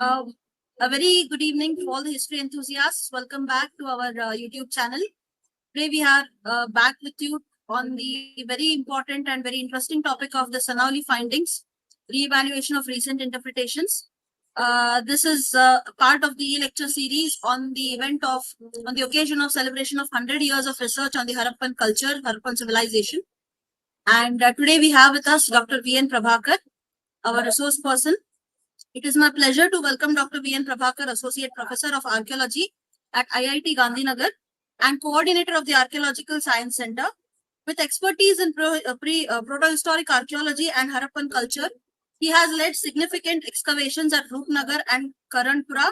Uh, a very good evening to all the history enthusiasts. Welcome back to our YouTube channel. Today we are back with you on the very important and very interesting topic of the Sanauli Findings, re-evaluation of recent interpretations. This is part of the lecture series on the occasion of celebration of 100 years of research on the Harappan culture, Harappan Civilization. And today we have with us Dr. V.N. Prabhakar, our resource person. It is my pleasure to welcome Dr. V.N. Prabhakar, Associate Professor of Archaeology at IIT Gandhinagar and Coordinator of the Archaeological Science Center. With expertise in Protohistoric Archaeology and Harappan culture, he has led significant excavations at Rupnagar and Karanpura.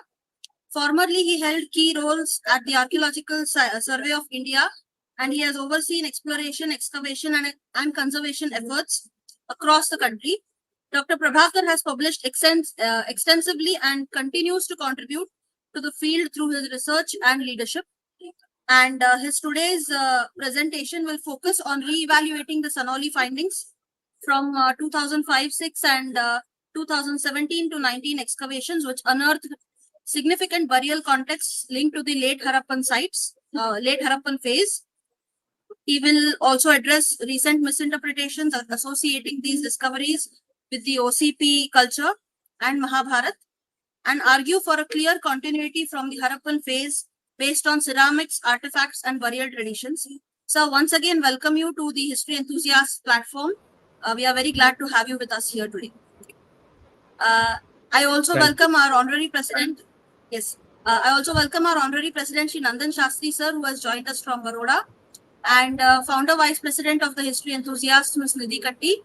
Formerly, he held key roles at the Archaeological Survey of India, and he has overseen exploration, excavation, and conservation efforts across the country. Dr. Prabhakar has published extensively and continues to contribute to the field through his research and leadership. And his today's presentation will focus on re-evaluating the Sanauli findings from 2005-06 and 2017 to 19 excavations, which unearthed significant burial contexts linked to the late Harappan sites, late Harappan phase. He will also address recent misinterpretations associating these discoveries with the OCP culture and Mahabharat, and argue for a clear continuity from the Harappan phase based on ceramics, artifacts, and burial traditions. So once again, welcome you to the History Enthusiast platform. We are very glad to have you with us here today. I also welcome our honorary president. Yes, I also welcome our honorary president, Shri Nandan Shastri sir, who has joined us from Baroda, and founder vice president of the History Enthusiast, Ms. Nidhi Katti,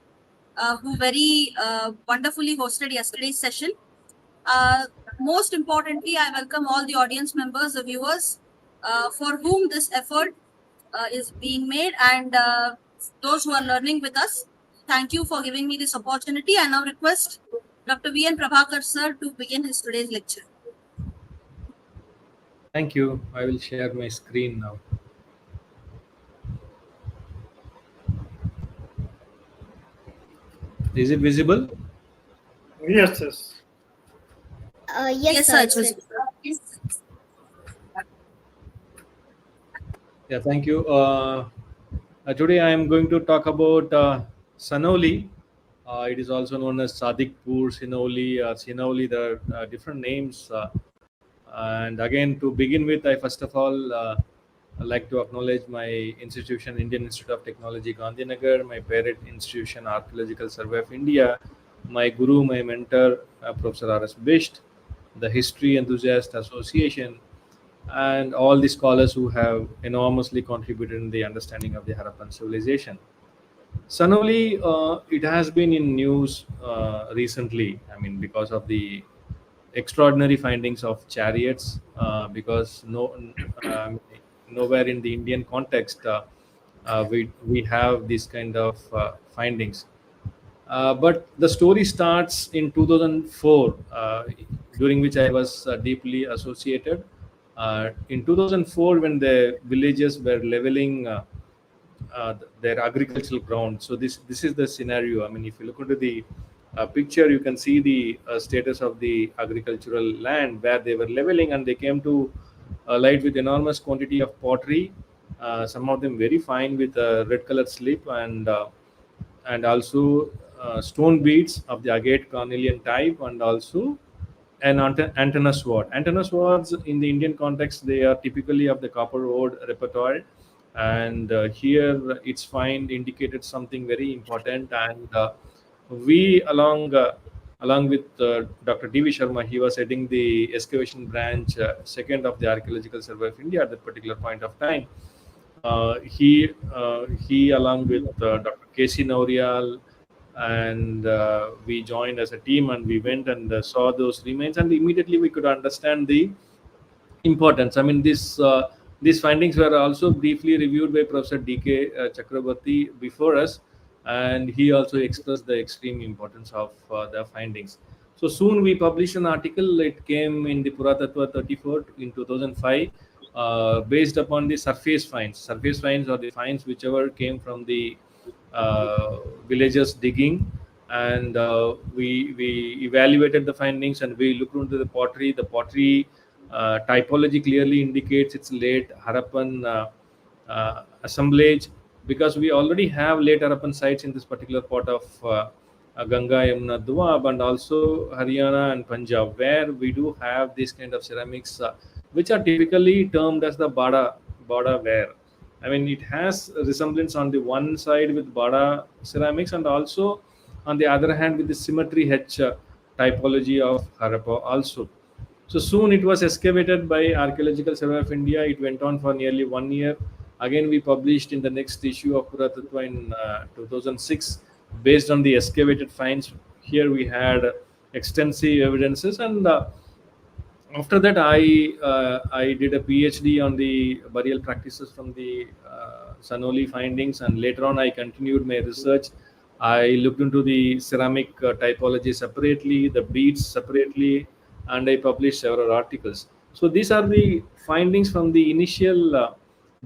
who very wonderfully hosted yesterday's session. Most importantly, I welcome all the audience members, the viewers, for whom this effort is being made, and those who are learning with us. Thank you for giving me this opportunity. I now request Dr. V.N. Prabhakar sir to begin his today's lecture. Thank you. I will share my screen now. Is it visible? Yes, yes. Yes, sir. It's visible. Yeah, thank you. Today I am going to talk about Sanauli. It is also known as Sadikpur, Sinauli. There are different names. And again, to begin with, I first of all I'd like to acknowledge my institution, Indian Institute of Technology, Gandhinagar, my parent institution, Archaeological Survey of India, my guru, my mentor, Professor R.S. Bisht, the History Enthusiast Association, and all the scholars who have enormously contributed in the understanding of the Harappan civilization. Sanauli, it has been in news recently, I mean, because of the extraordinary findings of chariots, because nowhere in the Indian context we have this kind of findings. But the story starts in 2004, during which I was deeply associated. In 2004, when the villagers were leveling their agricultural ground. So this is the scenario. I mean, if you look into the picture, you can see the status of the agricultural land where they were leveling, and they came to light with enormous quantity of pottery. Some of them very fine with red colored slip, and also stone beads of the agate cornelian type, and also an antenna sword. Antenna swords in the Indian context, they are typically of the copper ode repertoire, and here its find indicated something very important. And we along with Dr. D.V. Sharma, he was heading the excavation branch second of the Archaeological Survey of India at that particular point of time. He along with Dr. K.C. Naurial, and we joined as a team, and we went and saw those remains, and immediately we could understand the importance. I mean, these findings were also briefly reviewed by Professor D.K. Chakrabarti before us, and he also expressed the extreme importance of the findings. So soon we published an article. It came in the Puratattva 34 in 2005, based upon the surface finds. Surface finds are the finds whichever came from the villagers digging, and we evaluated the findings, and we looked into the pottery. The pottery typology clearly indicates it's late Harappan assemblage, because we already have late Harappan sites in this particular part of Ganga, Yamuna, Doab, and also Haryana and Punjab, where we do have these kind of ceramics, which are typically termed as the Bada ware. I mean, it has a resemblance on the one side with Bada ceramics, and also on the other hand with the symmetry H typology of Harappa also. So soon it was excavated by Archaeological Survey of India. It went on for nearly 1 year. Again, we published in the next issue of Puratatva in 2006, based on the excavated finds. Here we had extensive evidences, and after that I did a PhD on the burial practices from the Sanauli findings, and later on I continued my research. I looked into the ceramic typology separately, the beads separately, and I published several articles. So these are the findings from the initial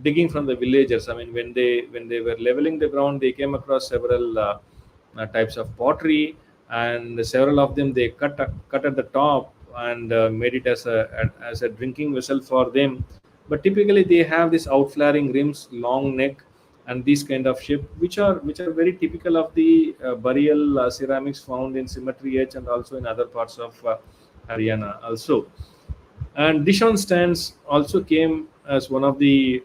digging from the villagers. I mean, when they were leveling the ground, they came across several types of pottery, and several of them they cut at the top and made it as a drinking vessel for them. But typically they have this outflaring rims, long neck, and these kind of shape, which are very typical of the burial ceramics found in Symmetry H and also in other parts of Haryana also. And Dishon stands also came as one of the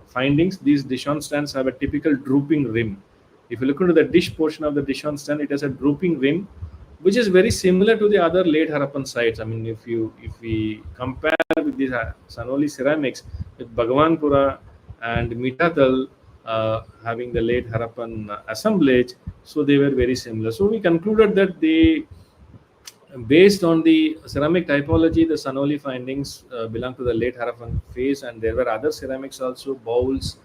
findings. These Dishon stands have a typical drooping rim. If you look into the dish portion of the Dishon stand, it has a drooping rim, which is very similar to the other late Harappan sites. I mean, if we compare with these Sanauli ceramics with Bhagavanpura and Mitatal having the late Harappan assemblage, so they were very similar. So we concluded that based on the ceramic typology, the Sanauli findings belong to the late Harappan phase, and there were other ceramics also, bowls,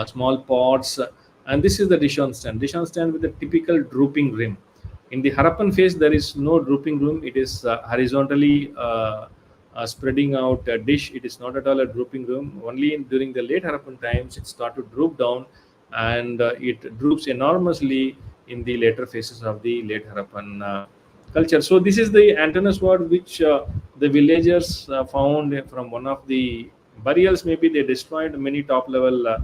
small pots, and this is the Dishon stand. Dishon stand with a typical drooping rim. In the Harappan phase, there is no drooping rim. It is horizontally spreading out a dish. It is not at all a drooping rim. Only during the late Harappan times, it starts to droop down, and it droops enormously in the later phases of the late Harappan culture. So this is the antenna sword which the villagers found from one of the burials. Maybe they destroyed many top level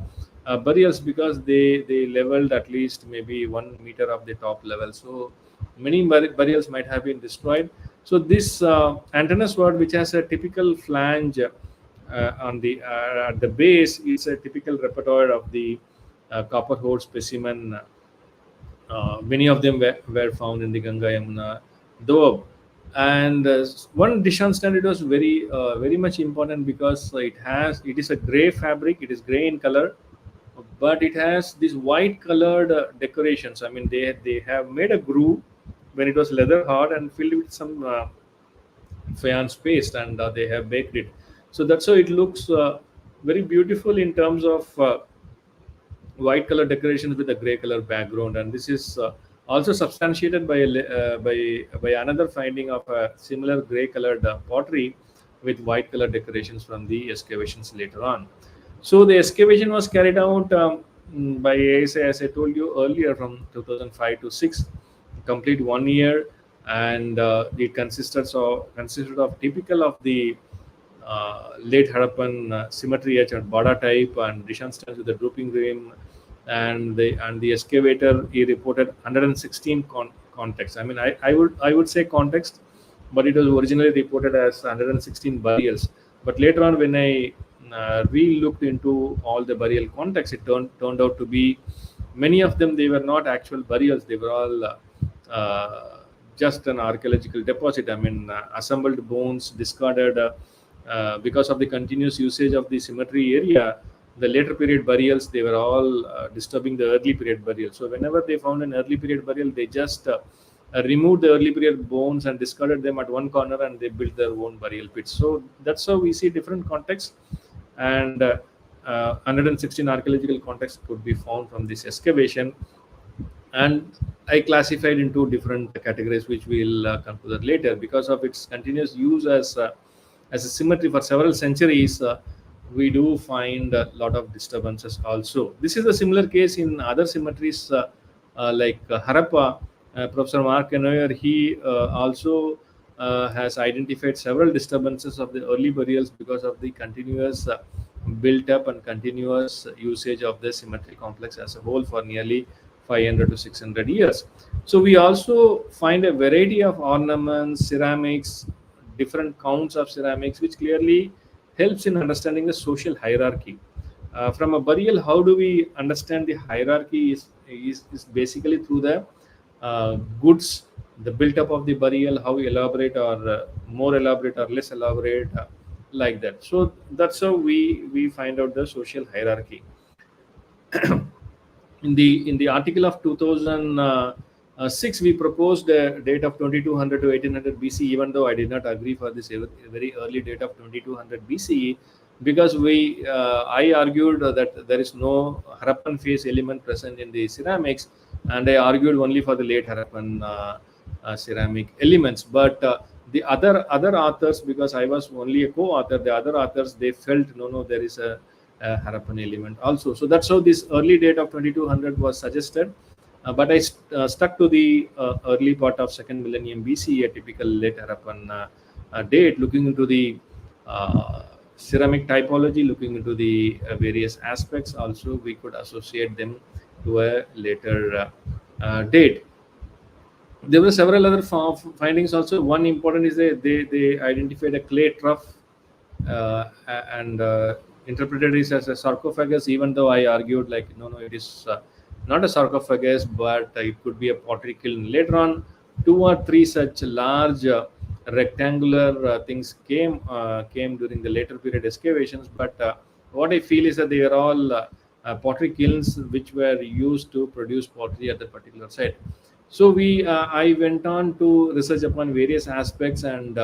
burials, because they leveled at least maybe 1 meter of the top level. So many burials might have been destroyed. So this antenna sword, which has a typical flange on the at the base, is a typical repertoire of the copper hoard specimen. Many of them were found in the Ganga, Yamuna, Doab. And one Dishan standard was very much important, because it is a gray fabric. It is gray in color, but it has these white colored decorations. I mean, they have made a groove when it was leather hard and filled with some faience paste, and they have baked it. So that's how it looks very beautiful in terms of white color decorations with a gray color background. And this is also substantiated by another finding of a similar gray colored pottery with white color decorations from the excavations later on. So the excavation was carried out by ASA, as I told you earlier, from 2005 to 6, complete 1 year, and it consisted of typical of the late Harappan symmetry H and Bada type, and Dishan stands with the drooping rim, and the excavator, he reported 116 contexts. I mean, I would say context, but it was originally reported as 116 burials. But later on, when I re-looked into all the burial contexts, it turned out to be many of them, they were not actual burials. They were all just an archaeological deposit. I mean, assembled bones discarded because of the continuous usage of the cemetery area. The later period burials, they were all disturbing the early period burial. So whenever they found an early period burial, they just removed the early period bones and discarded them at one corner, and they built their own burial pits. So that's how we see different contexts, and 116 archaeological contexts could be found from this excavation. And I classified into different categories, which we'll come to that later. Because of its continuous use as a symmetry for several centuries, we do find a lot of disturbances also. This is a similar case in other symmetries like Harappa. Professor Mark Neuer, he also has identified several disturbances of the early burials because of the continuous built up and continuous usage of the symmetry complex as a whole for nearly 500 to 600 years. So we also find a variety of ornaments, ceramics, different counts of ceramics, which clearly helps in understanding the social hierarchy. From a burial, how do we understand the hierarchy is basically through the goods, the built up of the burial, how elaborate or more elaborate or less elaborate, like that. So that's how we find out the social hierarchy. In the article of 2006, we proposed a date of 2200 to 1800 BC, even though I did not agree for this very early date of 2200 BCE, because I argued that there is no Harappan phase element present in the ceramics, and I argued only for the late Harappan ceramic elements. But the other authors, because I was only a co-author, the other authors, they felt no, there is a Harappan element also. So that's how this early date of 2200 was suggested. But I stuck to the early part of second millennium BC, a typical late Harappan date, looking into the ceramic typology, looking into the various aspects. Also, we could associate them to a later date. There were several other findings also. One important is they identified a clay trough and interpreted it as a sarcophagus, even though I argued like no, it is not a sarcophagus, but it could be a pottery kiln. Later on, 2 or 3 such large rectangular things came during the later period excavations. But what I feel is that they are all pottery kilns which were used to produce pottery at the particular site. So I went on to research upon various aspects, and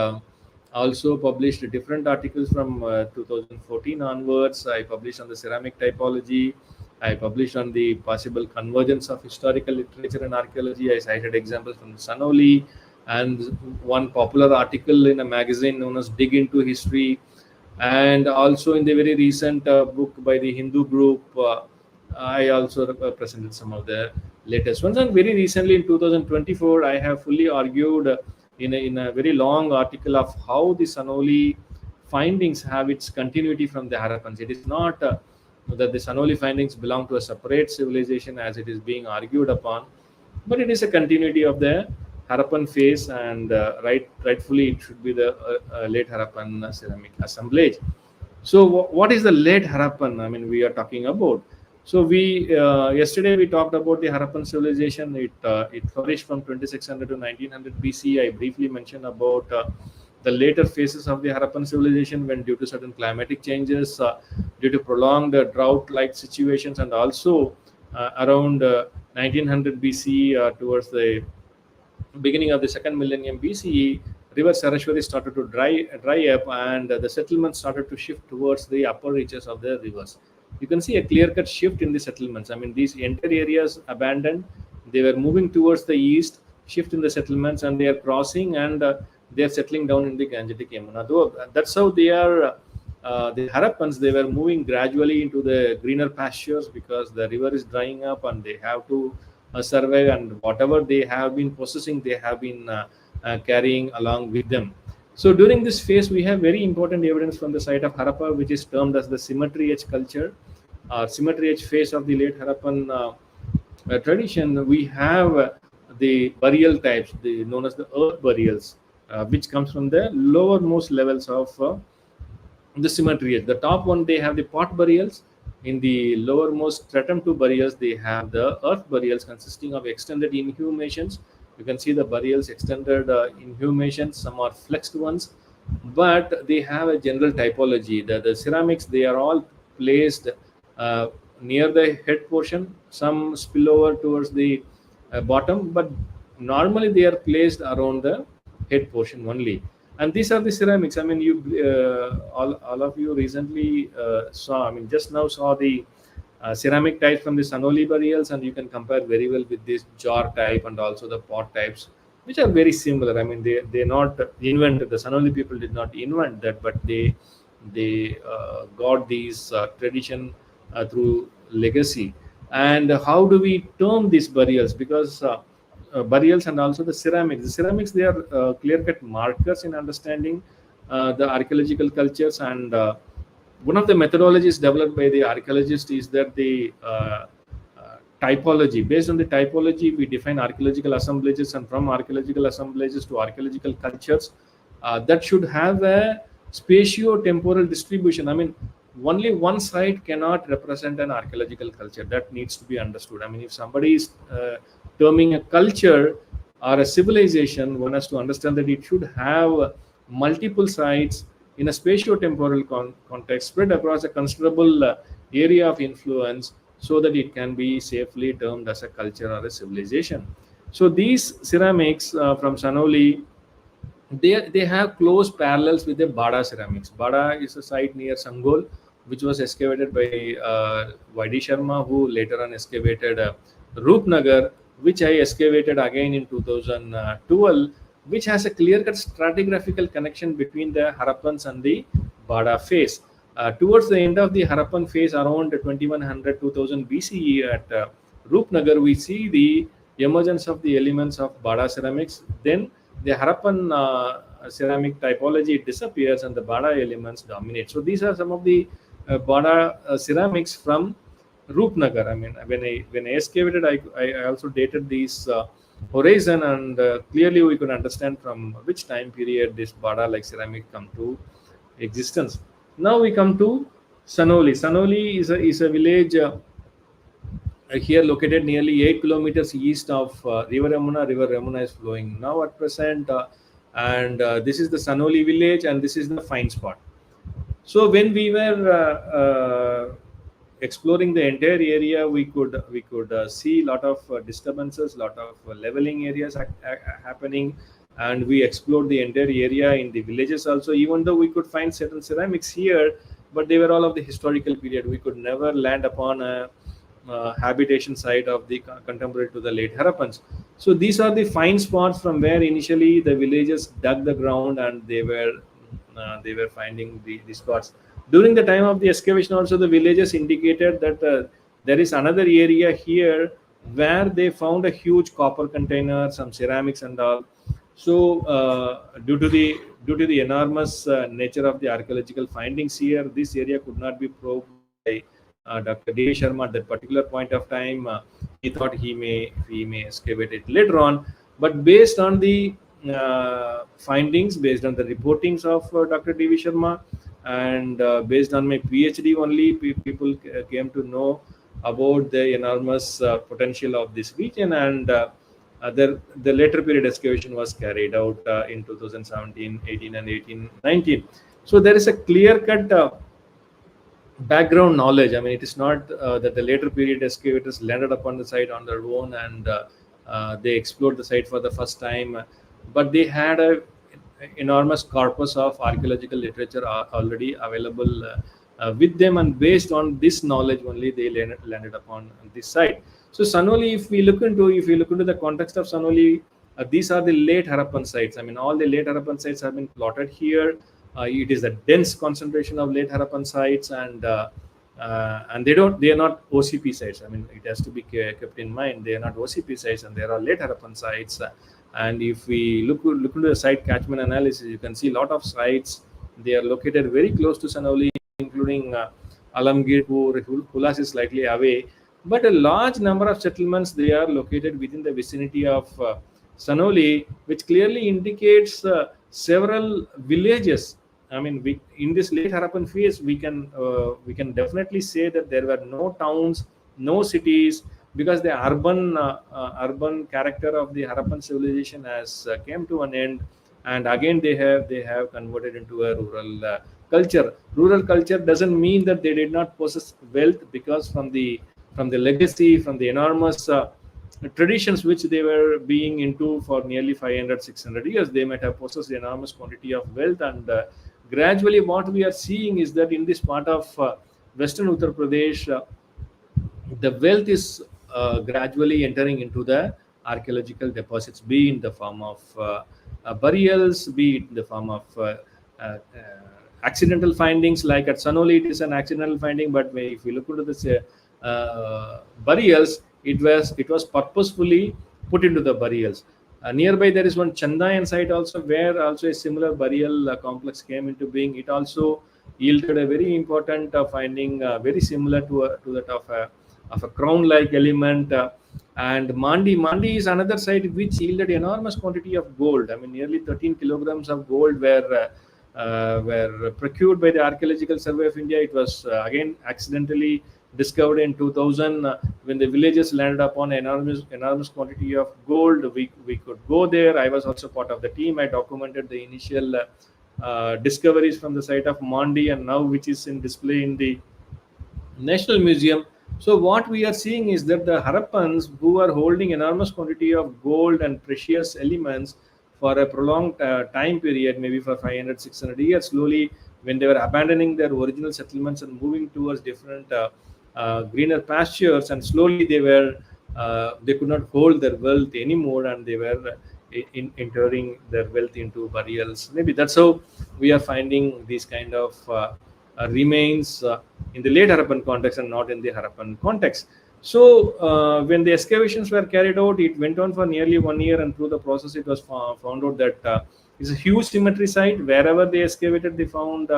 also published different articles from 2014 onwards. I published on the ceramic typology. I published on the possible convergence of historical literature and archaeology. I cited examples from Sanauli, and one popular article in a magazine known as Dig Into History, and also in the very recent book by the Hindu group, I also presented some of the latest ones. And very recently in 2024, I have fully argued in a very long article of how the Sanauli findings have its continuity from the Harappans. It is not that the Sanauli findings belong to a separate civilization as it is being argued upon, but it is a continuity of the Harappan phase, and rightfully it should be the late Harappan ceramic assemblage. So what is the late Harappan? I mean, we are talking about. So we yesterday we talked about the Harappan civilization. It flourished from 2600 to 1900 BC. I briefly mentioned about the later phases of the Harappan civilization, when due to certain climatic changes, due to prolonged drought-like situations, and also around 1900 BC, towards the beginning of the second millennium BCE, river Saraswati started to dry up, and the settlements started to shift towards the upper reaches of the rivers. You can see a clear-cut shift in the settlements. I mean, these entire areas abandoned, they were moving towards the east, shift in the settlements, and they are crossing, and they are settling down in the Gangetic Yamuna. Though that's how they are. The Harappans, they were moving gradually into the greener pastures because the river is drying up and they have to survive, and whatever they have been possessing, they have been carrying along with them. So during this phase, we have very important evidence from the site of Harappa, which is termed as the symmetry age culture, symmetry age phase of the late Harappan tradition. We have the burial types, known as the earth burials, which comes from the lowermost levels of the symmetry age. The top one, they have the pot burials. In the lowermost stratum 2 burials, they have the earth burials consisting of extended inhumations. You can see the burials extended inhumations. Some are flexed ones, but they have a general typology. The ceramics, they are all placed near the head portion. Some spill over towards the bottom, but normally they are placed around the head portion only. And these are the ceramics. I mean, you all of you recently saw, I mean, just now saw the ceramic types from the Sanauli burials, and you can compare very well with this jar type and also the pot types, which are very similar. I mean, they not invented, the Sanauli people did not invent that, but they got these tradition through legacy. And how do we term these burials? Because burials and also the ceramics. The ceramics, they are clear-cut markers in understanding the archaeological cultures, and one of the methodologies developed by the archaeologists is that the typology. Based on the typology, we define archaeological assemblages, and from archaeological assemblages to archaeological cultures, that should have a spatio-temporal distribution. I mean, only one site cannot represent an archaeological culture. That needs to be understood. I mean, if somebody is terming a culture or a civilization, one has to understand that it should have multiple sites in a spatio-temporal context spread across a considerable area of influence, so that it can be safely termed as a culture or a civilization. So these ceramics from Sanauli, they have close parallels with the Bada ceramics. Bada is a site near Sangol, which was excavated by Y.D. Sharma, who later on excavated Rupnagar, which I excavated again in 2012, which has a clear-cut stratigraphical connection between the Harappans and the Bada phase. Towards the end of the Harappan phase, around 2100 2000 BCE at Rupnagar, we see the emergence of the elements of Bada ceramics. Then the Harappan ceramic typology disappears and the Bada elements dominate. So these are some of the Bada ceramics from Rupnagar. I mean, when I excavated, I also dated these horizon, and clearly we could understand from which time period this Bada like ceramic come to existence. Now we come to Sanauli. Sanauli is a village here located nearly 8 kilometers east of River Yamuna. River Yamuna is flowing now at present, and this is the Sanauli village, and this is the fine spot. So when we were exploring the entire area, we could see a lot of disturbances, lot of leveling areas happening, and we explored the entire area in the villages also. Even though we could find certain ceramics here, but they were all of the historical period. We could never land upon a habitation site of the contemporary to the late Harappans. So these are the fine spots from where initially the villagers dug the ground, and they were finding the spots. During the time of the excavation also, the villagers indicated that there is another area here where they found a huge copper container, some ceramics and all. So due to the enormous nature of the archaeological findings here, this area could not be probed by Dr. D. Sharma at that particular point of time. He thought he may excavate it later on, but based on the findings, based on the reportings of Dr. D. Sharma, and based on my PhD only, people came to know about the enormous potential of this region, and the later period excavation was carried out in 2017, 18 and 18, 19. So there is a clear-cut background knowledge. I mean, it is not that the later period excavators landed upon the site on their own and they explored the site for the first time, but they had a enormous corpus of archaeological literature already available with them, and based on this knowledge only they landed upon this site. So Sanauli, if you look into the context of Sanauli, these are the late Harappan sites. I mean, all the late Harappan sites have been plotted here. It is a dense concentration of late Harappan sites, and they are not OCP sites. I mean, it has to be kept in mind, they are not OCP sites, and there are late Harappan sites. And if we look into the site catchment analysis, you can see a lot of sites. They are located very close to Sanauli, including Alamgirpur. Hulas is slightly away, but a large number of settlements, they are located within the vicinity of Sanauli, which clearly indicates several villages. I mean, in this late Harappan phase, we can definitely say that there were no towns, no cities, because the urban character of the Harappan civilization has came to an end, and again they have converted into a rural culture. Rural culture doesn't mean that they did not possess wealth, because from the legacy, from the enormous traditions which they were being into for nearly 500-600 years, they might have possessed enormous quantity of wealth. And gradually what we are seeing is that in this part of western Uttar Pradesh, the wealth is gradually entering into the archaeological deposits, be in the form of burials, be it in the form of accidental findings. Like at Sanauli, it is an accidental finding, but if we look into this burials, it was purposefully put into the burials. Nearby there is one Chandayan site also, where also a similar burial complex came into being. It also yielded a very important finding, very similar to that of a crown-like element. And Mandi is another site which yielded enormous quantity of gold. I mean, nearly 13 kilograms of gold were procured by the Archaeological Survey of India. It was again accidentally discovered in 2000 when the villagers landed upon enormous quantity of gold. We could go there. I was also part of the team. I documented the initial discoveries from the site of Mandi, and now which is in display in the National Museum. So what we are seeing is that the Harappans, who are holding enormous quantity of gold and precious elements for a prolonged time period, maybe for 500, 600 years, slowly when they were abandoning their original settlements and moving towards different greener pastures, and slowly they could not hold their wealth anymore, and they were entering their wealth into burials. Maybe that's how we are finding these kind of remains in the late Harappan context and not in the Harappan context. So when the excavations were carried out, it went on for nearly 1 year, and through the process it was found out that it's a huge cemetery site. Wherever they excavated, they found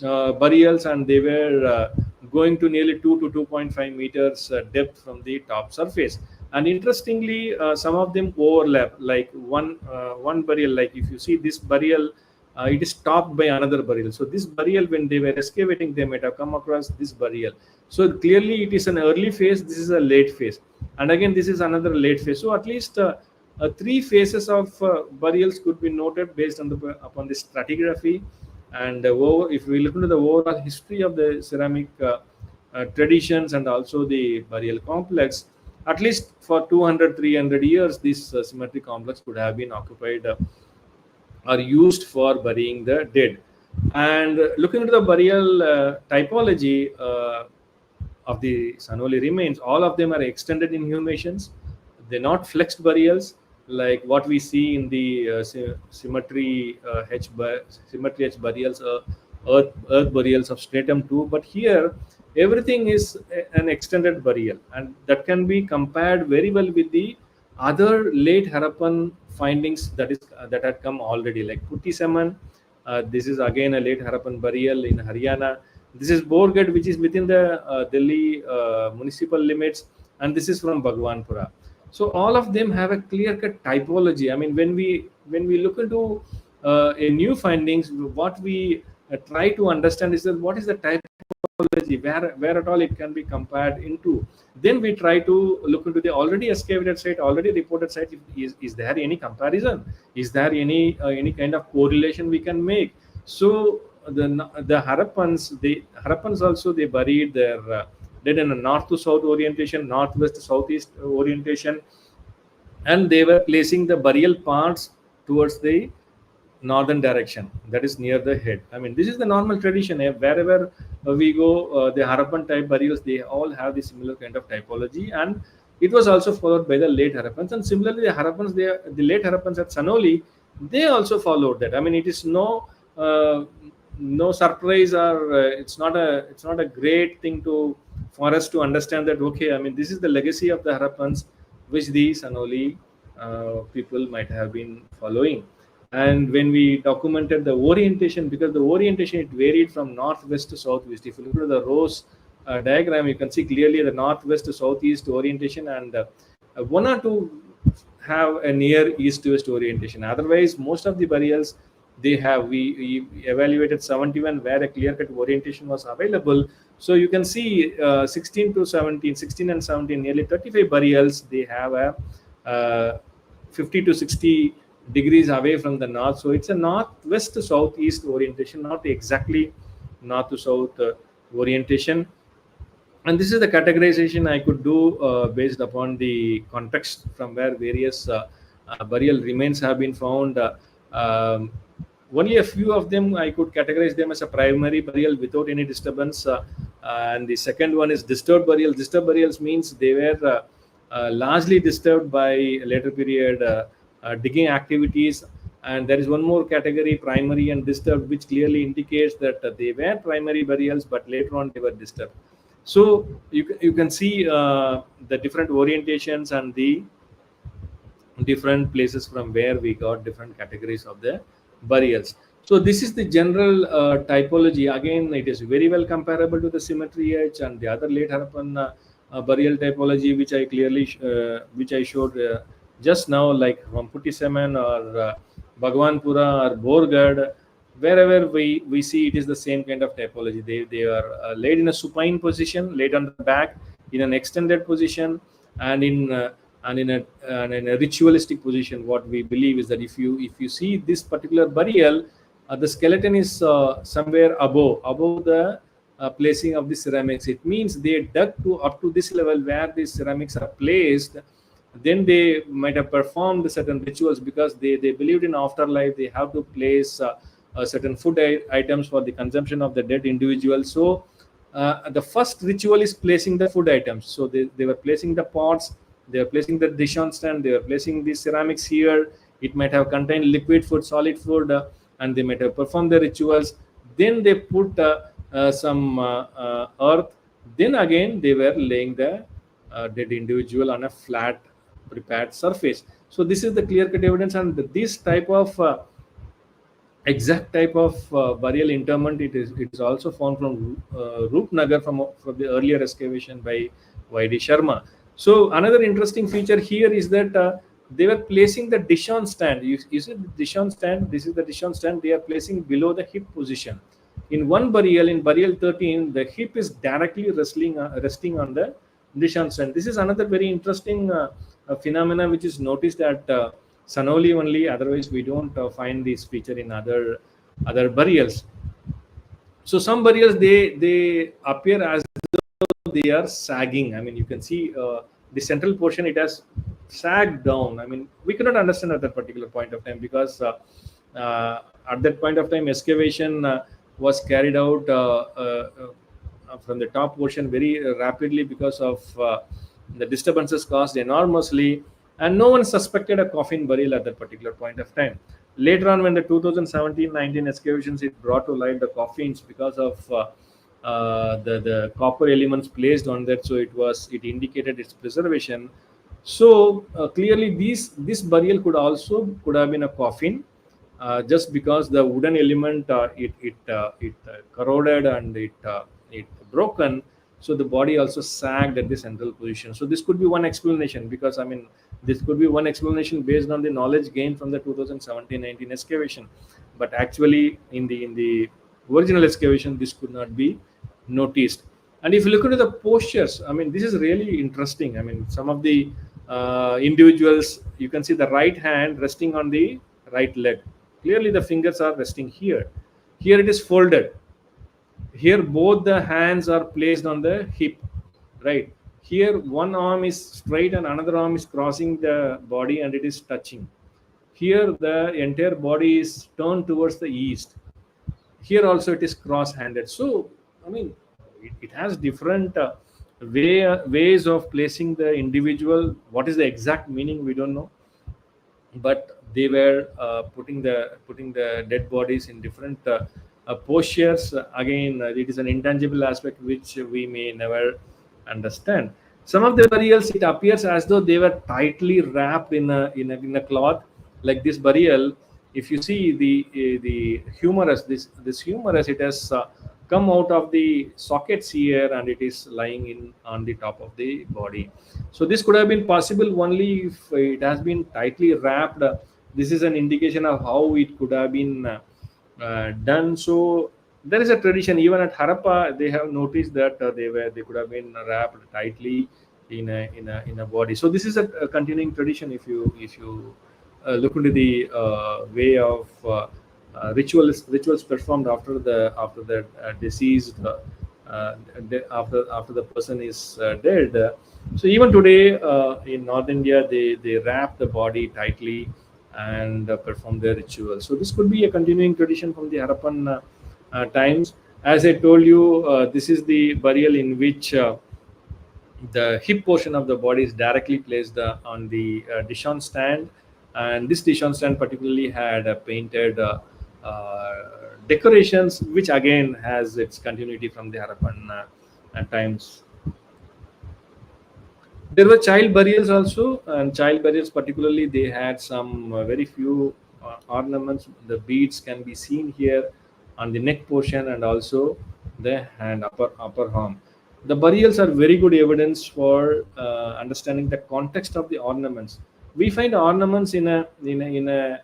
burials, and they were going to nearly 2 to 2.5 meters depth from the top surface. And interestingly, some of them overlap. Like one burial, like if you see this burial, it is topped by another burial. So this burial, when they were excavating, they might have come across this burial. So clearly it is an early phase, this is a late phase, and again this is another late phase. So at least three phases of burials could be noted based on upon the stratigraphy. And if we look into the overall history of the ceramic traditions and also the burial complex, at least for 200, 300 years, this cemetery complex could have been occupied are used for burying the dead. And looking at the burial typology of the Sanauli remains, all of them are extended inhumations. They're not flexed burials like what we see in the cemetery H burials, earth burials of stratum 2. But here, everything is an extended burial, and that can be compared very well with the other late Harappan findings that had come already, like Putti Saman. This is again a late Harappan burial in Haryana. This is Borgad, which is within the Delhi municipal limits, and this is from Bhagwanpura. So all of them have a clear-cut typology. I mean, when we look into a new findings, what we try to understand is that what is the typology, where at all it can be compared into. Then we try to look into the already excavated site, already reported site. Is there any comparison? Is there any kind of correlation we can make? So the Harappans also, they buried their dead in a north to south orientation, northwest to southeast orientation, and they were placing the burial parts towards the northern direction, that is near the head. I mean, this is the normal tradition. Wherever we go, the Harappan type burials, they all have the similar kind of typology, and it was also followed by the late Harappans. And similarly, the late Harappans at Sanauli, they also followed that. I mean, it is no surprise, or it's not a great thing for us to understand that, okay, I mean, this is the legacy of the Harappans which the Sanauli people might have been following. And when we documented the orientation, because the orientation, it varied from northwest to southwest. If you look at the rows diagram, you can see clearly the northwest to southeast orientation, and one or two have a near east to west orientation. Otherwise, most of the burials, we evaluated 71 where a clear-cut orientation was available. So you can see 16 and 17, nearly 35 burials, they have a 50 to 60 degrees away from the north. So it's a northwest to southeast orientation, not exactly north to south orientation. And this is the categorization I could do based upon the context from where various burial remains have been found. Only a few of them I could categorize them as a primary burial without any disturbance, and the second one is disturbed burial. Disturbed burials means they were largely disturbed by later period digging activities. And there is one more category, primary and disturbed, which clearly indicates that they were primary burials, but later on they were disturbed. So you can see the different orientations and the different places from where we got different categories of the burials. So this is the general typology. Again, it is very well comparable to the symmetry age and the other late Harappan burial typology, which I showed just now, like from Puttiseman or Bhagwanpura or Borgad. Wherever we see, it is the same kind of typology. They are laid in a supine position, laid on the back in an extended position, and in a ritualistic position. What we believe is that if you see this particular burial, the skeleton is somewhere above the placing of the ceramics. It means they dug to up to this level where the ceramics are placed. Then they might have performed certain rituals, because they believed in afterlife. They have to place certain items for the consumption of the dead individual. So the first ritual is placing the food items. So they were placing the pots, they were placing the dish on stand, they were placing the ceramics here. It might have contained liquid food, solid food, and they might have performed the rituals. Then they put some earth. Then again they were laying the dead individual on a flat prepared surface. So this is the clear cut evidence, and this type of exact type of burial interment, it is also found from Roopnagar, from the earlier excavation by Y.D. Sharma. So another interesting feature here is that they were placing the dish on stand. You see the dish on stand. This is the dish on stand. They are placing below the hip position. In one burial, in burial 13, the hip is directly resting on the dish on stand. This is another very interesting phenomena which is noticed at Sanauli only. Otherwise, we don't find this feature in other burials. So some burials, they appear as though they are sagging. I mean, you can see the central portion, it has sagged down. I mean, we cannot understand at that particular point of time, because at that point of time, excavation was carried out from the top portion very rapidly, because of the disturbances caused enormously, and no one suspected a coffin burial at that particular point of time. Later on, when the 2017-19 excavations, it brought to light the coffins, because of the copper elements placed on that, so it indicated its preservation. So clearly, this burial could have been a coffin, just because the wooden element, it corroded, and it broken. So the body also sagged at the central position. So this could be one explanation, because I mean, this could be one explanation based on the knowledge gained from the 2017-19 excavation. But actually, in the original excavation, this could not be noticed. And if you look at the postures, I mean, this is really interesting. I mean, some of the individuals, you can see the right hand resting on the right leg. Clearly, the fingers are resting here. Here it is folded. Here both the hands are placed on the hip, right? Here one arm is straight and another arm is crossing the body, and it is touching. Here the entire body is turned towards the east. Here also it is cross-handed. So I mean, it has different ways of placing the individual. What is the exact meaning, we don't know, but they were putting the dead bodies in different postures. Again, it is an intangible aspect which we may never understand. Some of the burials, it appears as though they were tightly wrapped in a cloth. Like this burial, if you see the humerus, this humerus, it has come out of the sockets here, and it is lying in on the top of the body. So this could have been possible only if it has been tightly wrapped. This is an indication of how it could have been done. So there is a tradition even at Harappa. They have noticed that they could have been wrapped tightly in a body. So this is a continuing tradition. If you look into the way of rituals performed after the deceased, after the person is dead. So even today in North India, they wrap the body tightly and perform their rituals. So this could be a continuing tradition from the Harappan times. As I told you, this is the burial in which the hip portion of the body is directly placed on the Dishon stand, and this Dishon stand particularly had painted decorations, which again has its continuity from the Harappan times. There were child burials also, and child burials particularly they had some very few ornaments. The beads can be seen here on the neck portion and also the hand upper arm. The burials are very good evidence for understanding the context of the ornaments. We find ornaments in a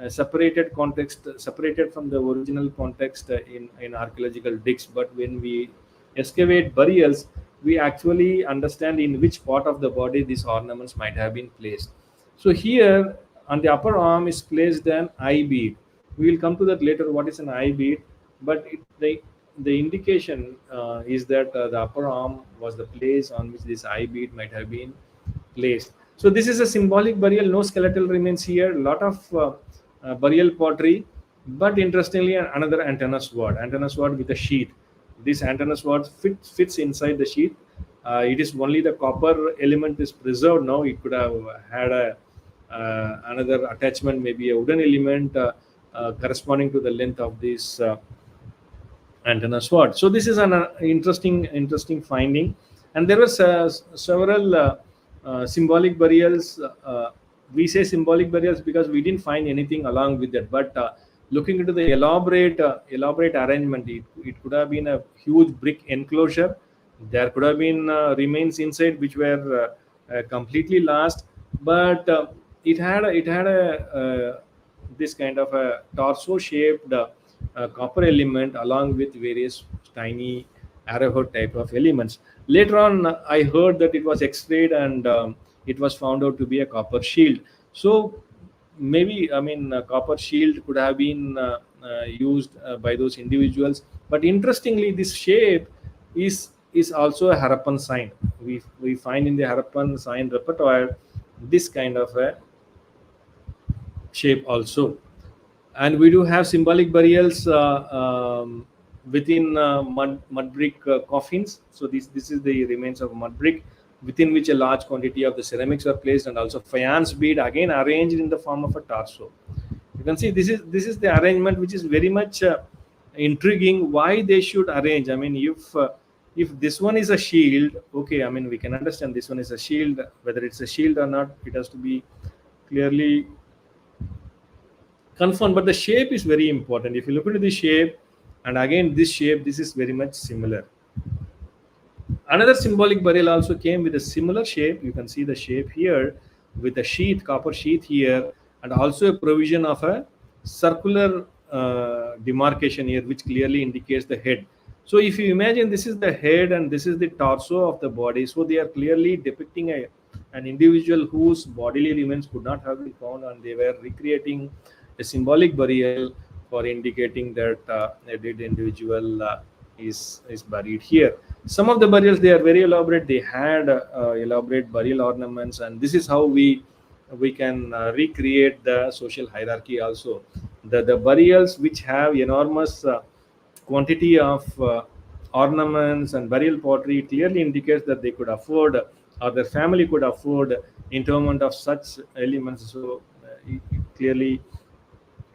separated context, separated from the original context in archaeological digs. But when we excavate burials, we actually understand in which part of the body these ornaments might have been placed. So here on the upper arm is placed an eye bead. We will come to that later. What is an eye bead? But the indication is that the upper arm was the place on which this eye bead might have been placed. So this is a symbolic burial. No skeletal remains here. Lot of burial pottery, but interestingly, another antenna sword with a sheath. This antenna sword fits inside the sheath. It is only the copper element is preserved now. It could have had a another attachment, maybe a wooden element corresponding to the length of this antenna sword. So this is an interesting finding, and there was several symbolic burials. We say symbolic burials because we didn't find anything along with that. But looking into the elaborate arrangement, it could have been a huge brick enclosure. There could have been remains inside which were completely lost, but it had a this kind of a torso shaped copper element along with various tiny arrowhead type of elements. Later on, I heard that it was x-rayed and it was found out to be a copper shield. So maybe, I mean, a copper shield could have been used by those individuals. But interestingly, this shape is also a Harappan sign. We find in the Harappan sign repertoire this kind of a shape also. And we do have symbolic burials within mud brick coffins. So this is the remains of mud brick within which a large quantity of the ceramics are placed, and also faience bead again arranged in the form of a torso. You can see this is the arrangement which is very much intriguing. Why they should arrange? I mean, if this one is a shield, okay, I mean we can understand this one is a shield. Whether it's a shield or not, it has to be clearly confirmed, but the shape is very important. If you look into the shape, and again this shape, this is very much similar. Another symbolic burial also came with a similar shape. You can see the shape here with a sheath, copper sheath here, and also a provision of a circular demarcation here, which clearly indicates the head. So if you imagine this is the head and this is the torso of the body, so they are clearly depicting an individual whose bodily elements could not have been found, and they were recreating a symbolic burial for indicating that a dead individual is buried here. Some of the burials, they are very elaborate. They had elaborate burial ornaments, and this is how we can recreate the social hierarchy also. The burials which have enormous quantity of ornaments and burial pottery clearly indicates that they could afford, or their family could afford, interment of such elements. So clearly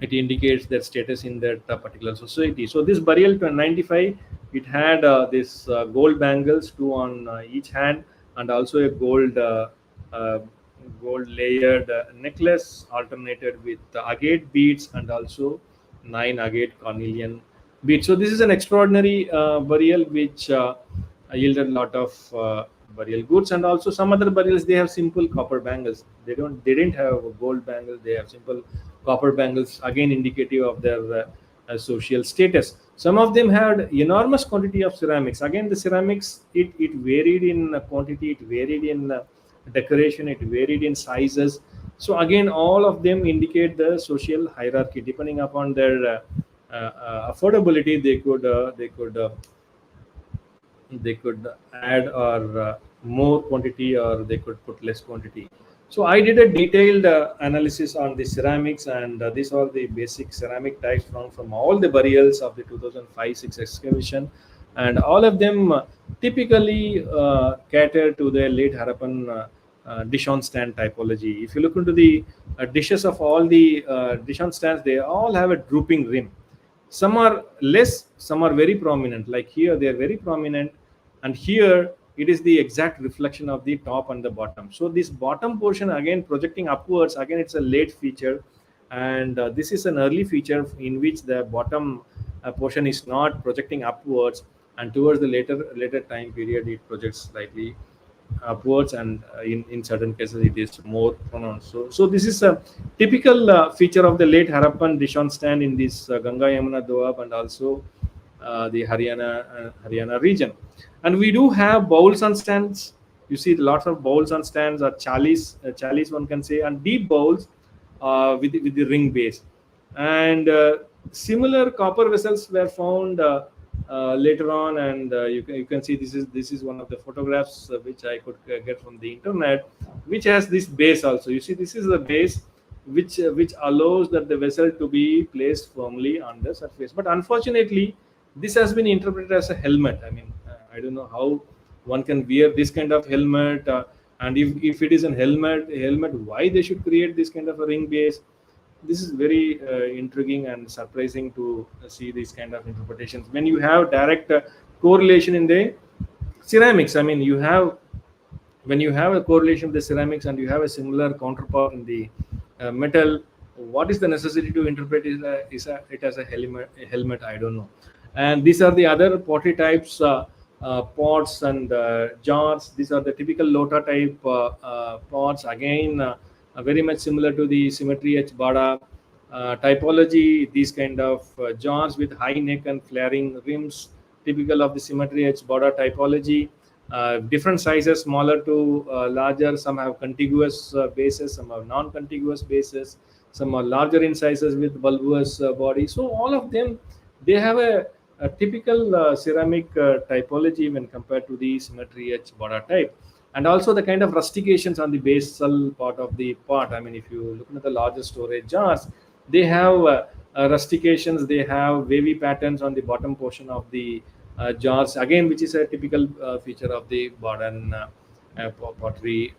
it indicates their status in that particular society. So this burial 95, it had this gold bangles, two on each hand, and also a uh, gold layered necklace alternated with agate beads, and also 9 agate cornelian beads. So this is an extraordinary burial which yielded a lot of burial goods. And also some other burials, they have simple copper bangles. They didn't have gold bangles. They have simple copper bangles, again indicative of their social status. Some of them had enormous quantity of ceramics. Again, the ceramics, it varied in quantity, it varied in decoration, it varied in sizes. So again, all of them indicate the social hierarchy. Depending upon their affordability, they could add or more quantity, or they could put less quantity. So I did a detailed analysis on the ceramics, and these are the basic ceramic types found from all the burials of the 2005-6 excavation, and all of them typically cater to the late Harappan dish on stand typology. If you look into the dishes of all the dish on stands, they all have a drooping rim. Some are less, some are very prominent. Like here, they are very prominent, and here it is the exact reflection of the top and the bottom. So this bottom portion again projecting upwards, again it's a late feature, and this is an early feature in which the bottom portion is not projecting upwards, and towards the later time period it projects slightly upwards, and in certain cases it is more pronounced. So this is a typical feature of the late Harappan dishon stand in this Ganga Yamuna Doab, and also the Haryana region. And we do have bowls on stands. You see lots of bowls on stands, or chalice one can say, and deep bowls with the ring base. And similar copper vessels were found later on, and you can see this is one of the photographs which I could get from the internet, which has this base also. You see, this is the base which allows that the vessel to be placed firmly on the surface. But unfortunately, this has been interpreted as a helmet. I mean, I don't know how one can wear this kind of helmet, and if it is a helmet, why they should create this kind of a ring base? This is very intriguing and surprising to see these kind of interpretations when you have direct correlation in the ceramics. I mean, when you have a correlation with the ceramics and you have a similar counterpart in the metal, what is the necessity to interpret it as a helmet? I don't know. And these are the other pottery types, pots and jars. These are the typical lota type pots, again very much similar to the symmetry H Bada typology. These kind of jars with high neck and flaring rims, typical of the symmetry H Bada typology. Different sizes, smaller to larger. Some have contiguous bases, some have non-contiguous bases, some are larger in sizes with bulbous body. So all of them, they have a typical ceramic typology when compared to the symmetry H Bada type. And also the kind of rustications on the basal part of the pot. I mean, if you look at the larger storage jars, they have rustications, they have wavy patterns on the bottom portion of the jars, again, which is a typical feature of the modern pottery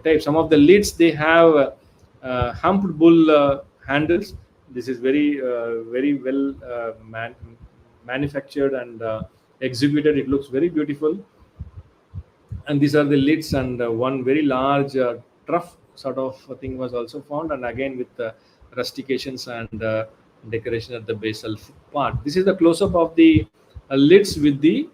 type. Some of the lids, they have humped bull handles. This is very well manufactured and executed. It looks very beautiful. And these are the lids, and one very large trough sort of thing was also found, and again with rustications and decoration at the basal part. This is the close-up of the lids with the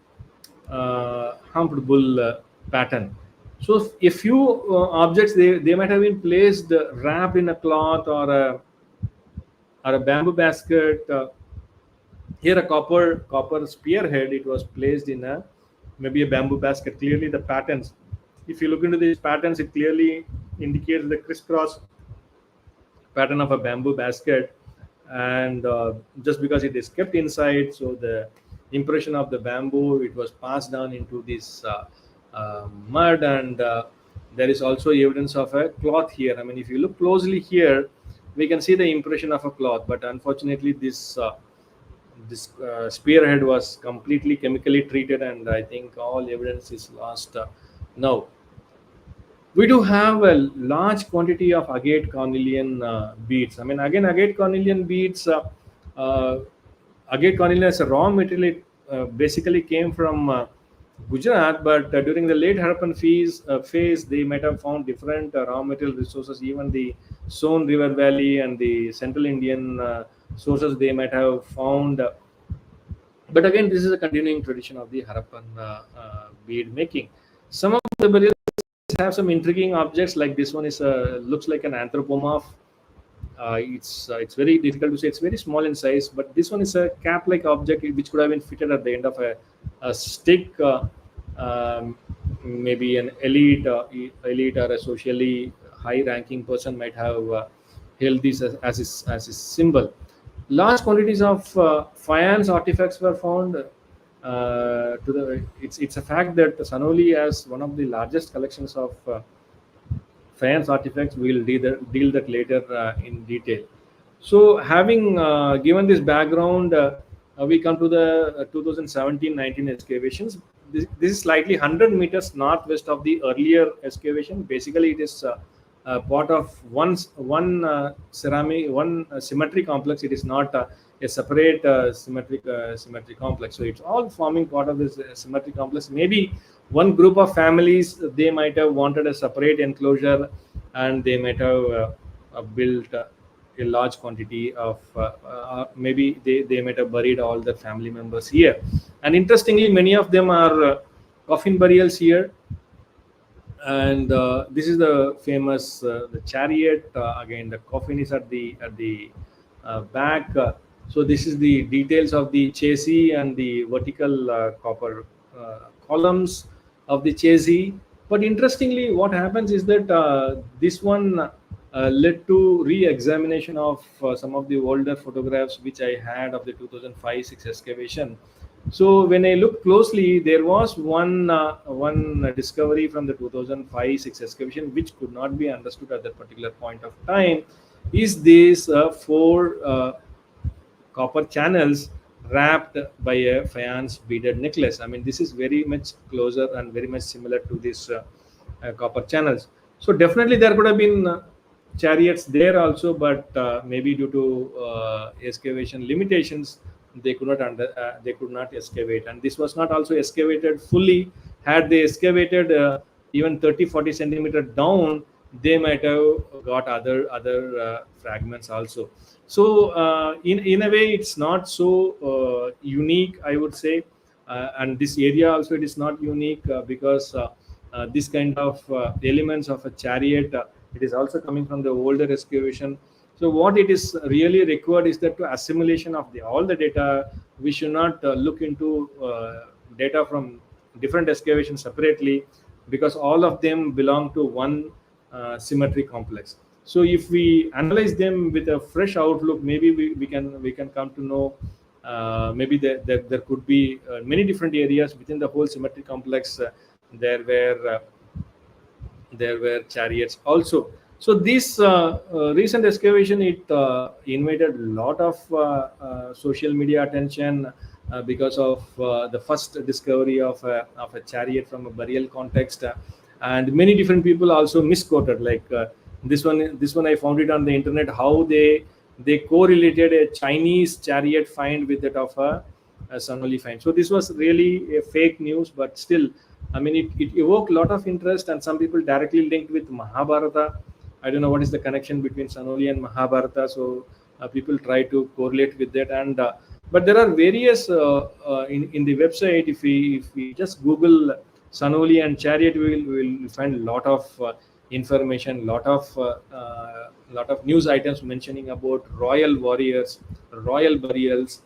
humped bull pattern. So a few objects, they might have been placed wrapped in a cloth or a bamboo basket. Here a copper spearhead, it was placed in maybe a bamboo basket. Clearly the patterns, if you look into these patterns, it clearly indicates the crisscross pattern of a bamboo basket. And just because it is kept inside, so the impression of the bamboo, it was passed down into this mud. And there is also evidence of a cloth here. I mean, if you look closely here, we can see the impression of a cloth, but unfortunately this spearhead was completely chemically treated, and I think all evidence is lost now. We do have a large quantity of agate cornelian beads. I mean, again, agate cornelian beads, agate cornelian as a raw material, it basically came from Gujarat, but during the late Harappan phase, they might have found different raw material resources. Even the Son River Valley and the Central Indian sources, they might have found. But again, this is a continuing tradition of the Harappan bead making. Some of the burials have some intriguing objects, like this one is looks like an anthropomorph. It's very difficult to say. It's very small in size, but this one is a cap-like object which could have been fitted at the end of a stick. Maybe an elite or a socially high-ranking person might have held this as his symbol. Large quantities of faience artifacts were found. It's a fact that Sanauli has one of the largest collections of faience artifacts. We will deal that later in detail. So, having given this background, we come to the 2017-19 excavations. This is slightly 100 meters northwest of the earlier excavation. Basically, it is part of one symmetry complex. It is not a separate symmetric complex. So it's all forming part of this symmetric complex. Maybe one group of families, they might have wanted a separate enclosure, and they might have built a large quantity of maybe they might have buried all the family members here. And interestingly, many of them are coffin burials here. And this is the famous the chariot. Again, the coffin is at the back. So this is the details of the chassis and the vertical copper columns of the chassis. But interestingly, what happens is that this one led to re-examination of some of the older photographs which I had of the 2005-6 excavation. So when I look closely, there was one discovery from the 2005-6 excavation which could not be understood at that particular point of time. Is these four copper channels wrapped by a faience beaded necklace? I mean, this is very much closer and very much similar to these copper channels. So definitely there could have been chariots there also, but maybe due to excavation limitations, they could not excavate. And this was not also excavated fully. Had they excavated even 30-40 centimeter down, they might have got other fragments also. So in a way, it's not so unique, I would say. And this area also, it is not unique because this kind of elements of a chariot, it is also coming from the older excavation. So what it is really required is that to assimilation of all the data, we should not look into data from different excavations separately, because all of them belong to one symmetric complex. So if we analyze them with a fresh outlook, maybe we can come to know maybe there could be many different areas within the whole symmetric complex. There were chariots also. So this recent excavation, it invited a lot of social media attention because of the first discovery of a chariot from a burial context, and many different people also misquoted. Like this one I found it on the internet, how they correlated a Chinese chariot find with that of a Sanauli find. So this was really a fake news, but still, I mean, it evoked a lot of interest, and some people directly linked with Mahabharata. I don't know what is the connection between Sanauli and Mahabharata. So people try to correlate with that, and but there are various in the website. If we just Google Sanauli and chariot, we will find a lot of information, lot of news items mentioning about royal warriors, royal burials.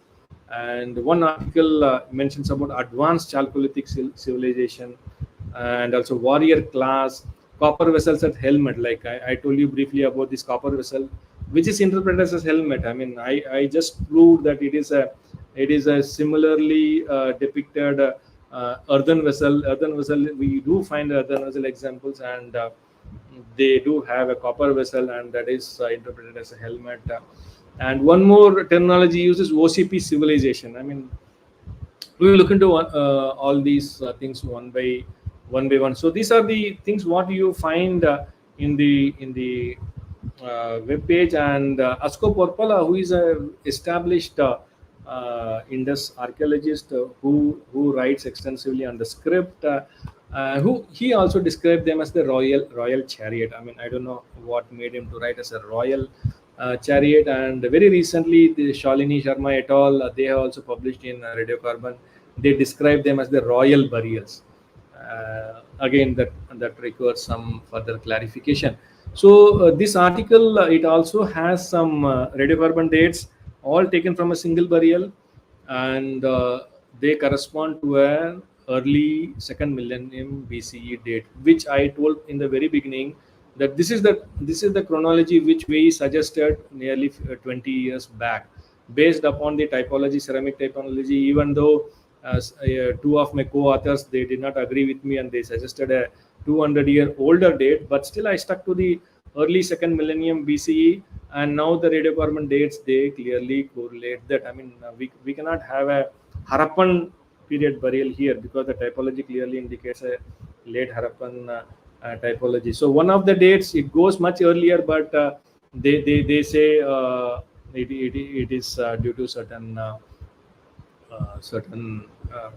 And one article mentions about advanced Chalcolithic civilization, and also warrior class, copper vessels at helmet. Like I told you briefly about this copper vessel, which is interpreted as a helmet. I mean, I just proved that it is a similarly depicted earthen vessel. We do find earthen vessel examples, and they do have a copper vessel, and that is interpreted as a helmet. And one more terminology uses OCP civilization. I mean, we will look into all these things one by one. So these are the things what you find in the web page. And Asko Porpala, who is a established Indus archaeologist who writes extensively on the script, who he also described them as the royal chariot. I mean, I don't know what made him to write as a royal chariot. And very recently, the Shalini Sharma et al., they have also published in Radiocarbon. They describe them as the royal burials. Again, that requires some further clarification. So this article, it also has some radiocarbon dates, all taken from a single burial, and they correspond to an early 2nd millennium BCE date, which I told in the very beginning that this is the chronology which we suggested nearly 20 years back, based upon the typology, ceramic typology. Even though two of my co-authors, they did not agree with me, and they suggested a 200-year older date, but still I stuck to the early 2nd millennium BCE. And now the radiocarbon dates, they clearly correlate that. I mean, we cannot have a Harappan period burial here, because the typology clearly indicates a late Harappan typology. So one of the dates, it goes much earlier, but they say it is due to certain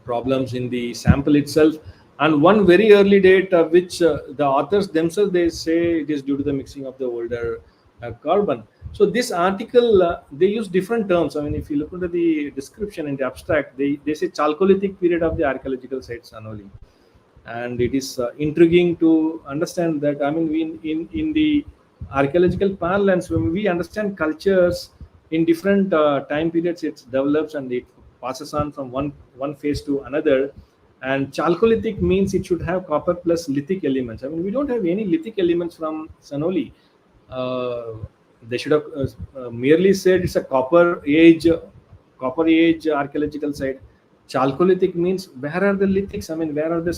problems in the sample itself, and one very early date which the authors themselves they say it is due to the mixing of the older carbon. So this article they use different terms. I mean, if you look into the description in the abstract, they say chalcolithic period of the archaeological sites Sanauli. And it is intriguing to understand that, I mean, we in the archaeological parlance, when we understand cultures in different time periods, it develops and it passes on from one phase to another. And chalcolithic means it should have copper plus lithic elements. I mean, we don't have any lithic elements from Sanauli. uh, they should have merely said it's a copper age archaeological site. Chalcolithic means where are the lithics? I mean, where are the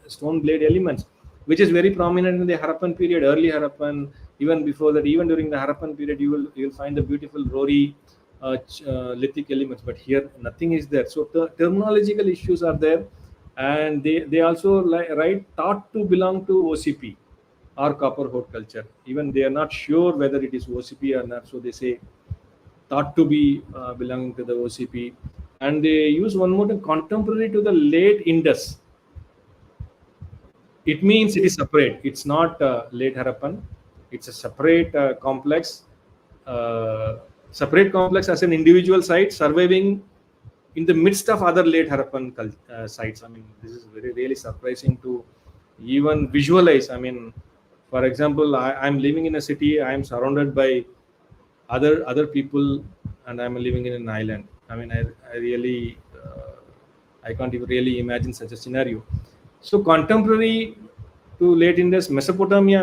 stone blade elements, which is very prominent in the Harappan period, early Harappan. Even before that, even during the Harappan period, you'll find the beautiful rory lithic elements. But here, nothing is there. So the terminological issues are there, and they also thought to belong to OCP or copper horde culture. Even they are not sure whether it is OCP or not. So they say thought to be belonging to the OCP, and they use one more term, contemporary to the late Indus. It means it is separate. It's not late Harappan. It's a separate complex as an individual site surviving in the midst of other late Harappan sites. I mean, this is very really surprising to even visualize. I mean, for example, I'm living in a city. I'm surrounded by other people, and I'm living in an island. I mean, I really I can't even really imagine such a scenario. So contemporary to late Indus, Mesopotamia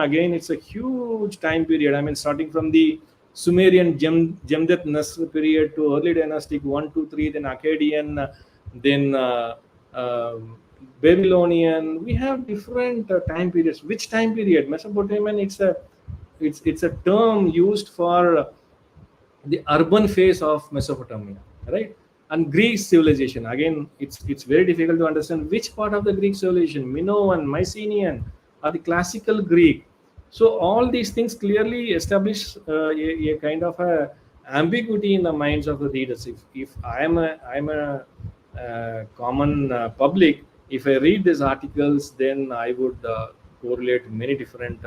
again, it's a huge time period. I mean, starting from the Sumerian Jemdet Nasr period to early dynastic 1, 2, 3, then Akkadian, then Babylonian. We have different time periods. Which time period? Mesopotamian. It's a term used for the urban phase of Mesopotamia, right? And Greek civilization, again, it's very difficult to understand which part of the Greek civilization, Minoan, Mycenaean, or the classical Greek. So all these things clearly establish a kind of a ambiguity in the minds of the readers. If I'm a common public, if I read these articles, then I would correlate many different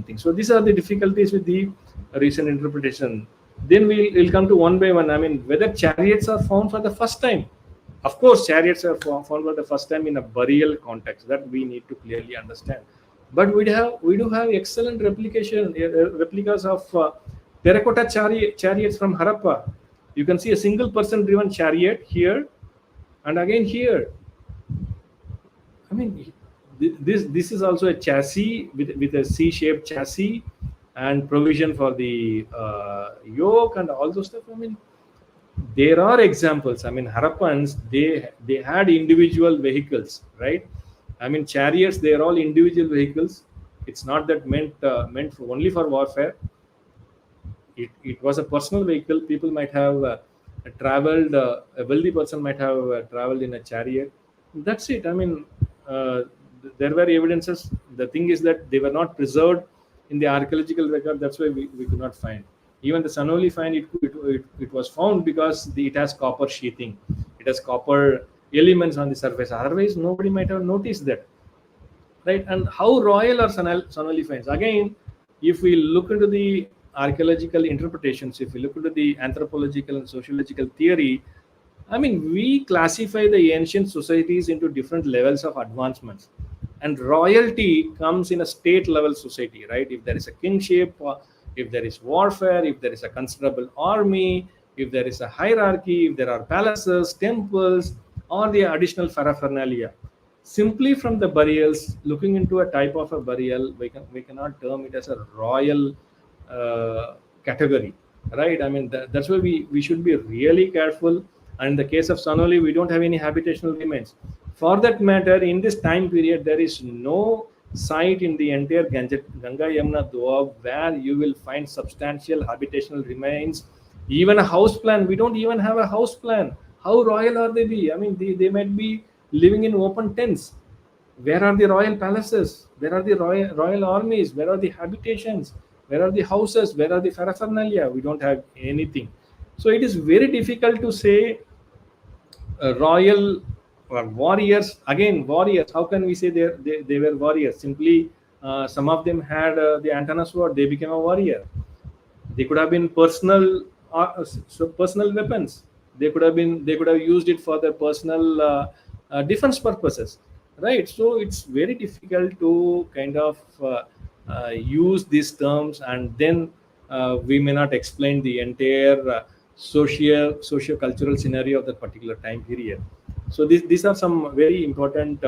things. So these are the difficulties with the recent interpretation. Then we'll come to one by one. I mean, whether chariots are found for the first time. Of course, chariots are found for the first time in a burial context. That we need to clearly understand. But we do have excellent replicas of terracotta chariots from Harappa. You can see a single person driven chariot here, and again here. I mean, this is also a chassis with a C-shaped chassis and provision for the yoke and all those stuff. I mean, there are examples. I mean, Harappans, they had individual vehicles, right? I mean, chariots, they are all individual vehicles. It's not that meant only for warfare. It was a personal vehicle. People might have traveled. A wealthy person might have traveled in a chariot. That's it. I mean, there were evidences. The thing is that they were not preserved in the archaeological record. That's why we could not find. Even the Sanauli find, it was found because it has copper sheathing. It has copper elements on the surface. Otherwise, nobody might have noticed that, right? And how royal are Sanauli finds? Again, if we look into the archaeological interpretations, if we look into the anthropological and sociological theory, I mean, we classify the ancient societies into different levels of advancements. And royalty comes in a state level society, right? If there is a kingship, if there is warfare, if there is a considerable army, if there is a hierarchy, if there are palaces, temples, or the additional paraphernalia. Simply from the burials, looking into a type of a burial, we cannot term it as a royal category, right? I mean, that's why we should be really careful. And in the case of Sanauli, we don't have any habitational remains. For that matter, in this time period, there is no site in the entire Ganga Yamuna Doab where you will find substantial habitational remains. Even a house plan, we don't even have a house plan. How royal are they be? I mean, they might be living in open tents. Where are the royal palaces? Where are the royal armies? Where are the habitations? Where are the houses? Where are the paraphernalia? We don't have anything. So it is very difficult to say royal or warriors. Again, warriors, how can we say they were warriors? Simply some of them had the antenna sword, they became a warrior. They could have been personal weapons. They could have used it for their personal defense purposes, right? So it's very difficult to kind of use these terms, and then we may not explain the entire socio-cultural scenario of that particular time period. So these are some very important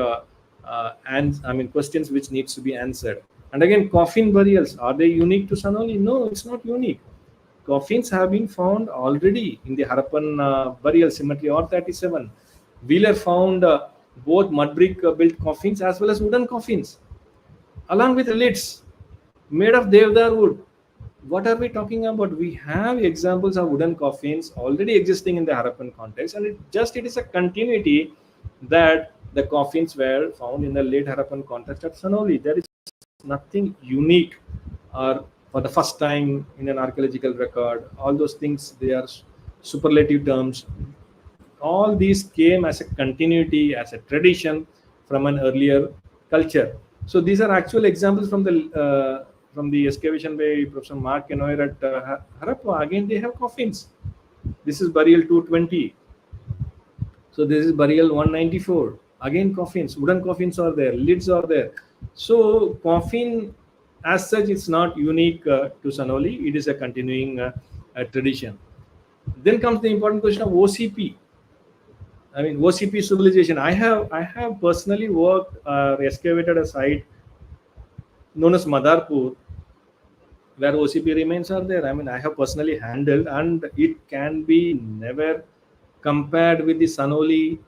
and I mean questions which needs to be answered. And again, coffin burials, are they unique to Sanauli? No, it's not unique. Coffins have been found already in the Harappan burial cemetery R37. Wheeler found both mud brick built coffins as well as wooden coffins, along with lids made of Devdar wood. What are we talking about? We have examples of wooden coffins already existing in the Harappan context, and it is a continuity that the coffins were found in the late Harappan context at Sanauli. There is nothing unique or for the first time in an archaeological record. All those things, they are superlative terms. All these came as a continuity, as a tradition from an earlier culture. So these are actual examples from the excavation by Professor Mark Kenoyer at Harappa. Again, they have coffins. This is burial 220. So this is burial 194. Again, coffins, wooden coffins are there, lids are there. So coffin as such, it's not unique to Sanauli. It is a continuing tradition. Then comes the important question of OCP. I mean, OCP civilization. I have personally worked excavated a site known as Madarpur, where OCP remains are there. I mean, I have personally handled, and it can be never compared with the Sanauli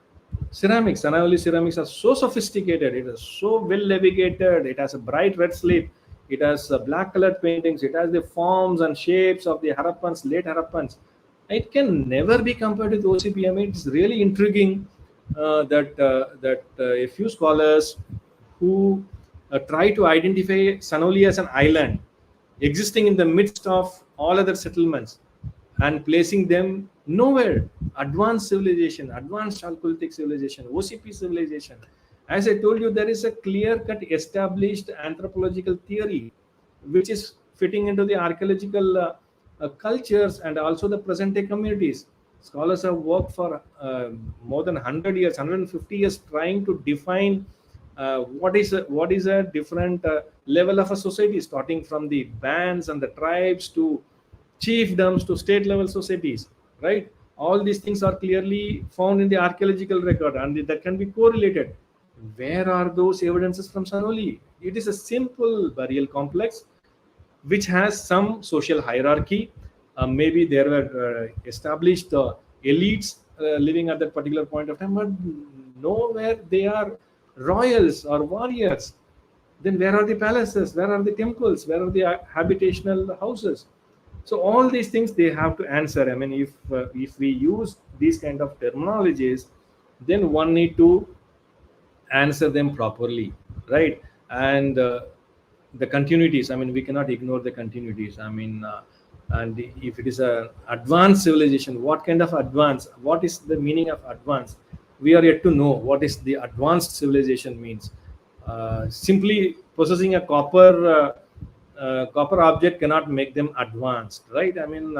ceramics. Sanauli ceramics are so sophisticated. It is so well navigated. It has a bright red slip. It has black colored paintings. It has the forms and shapes of the Harappans, late Harappans. It can never be compared with OCP. I mean, it's really intriguing that a few scholars who try to identify Sanauli as an island existing in the midst of all other settlements and placing them nowhere. Advanced civilization, advanced Chalcolithic civilization, OCP civilization. As I told you, there is a clear-cut established anthropological theory which is fitting into the archaeological cultures and also the present-day communities. Scholars have worked for more than 100 years, 150 years trying to define what is a different level of a society, starting from the bands and the tribes to chiefdoms to state level societies, right? All these things are clearly found in the archaeological record, and that can be correlated. Where are those evidences from Sanauli? It is a simple burial complex which has some social hierarchy. Maybe there were established elites living at that particular point of time, but nowhere they are royals or warriors. Then where are the palaces? Where are the temples? Where are the habitational houses? So all these things they have to answer. I mean, if we use these kind of terminologies, then one need to answer them properly, right? And the continuities, I mean, we cannot ignore the continuities. I mean, and if it is a advanced civilization, what kind of advance, what is the meaning of advance? We are yet to know what is the advanced civilization means. Simply possessing a copper object cannot make them advanced, right? I mean,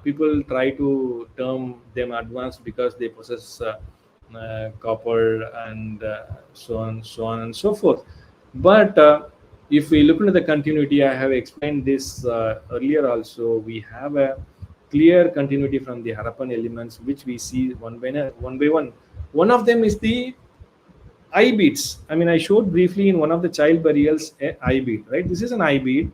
people try to term them advanced because they possess copper and so on and so forth. But if we look into the continuity, I have explained this earlier also. We have a clear continuity from the Harappan elements, which we see one by one. One of them is the eye beads. I mean, I showed briefly in one of the child burials a eye bead, right? This is an eye bead.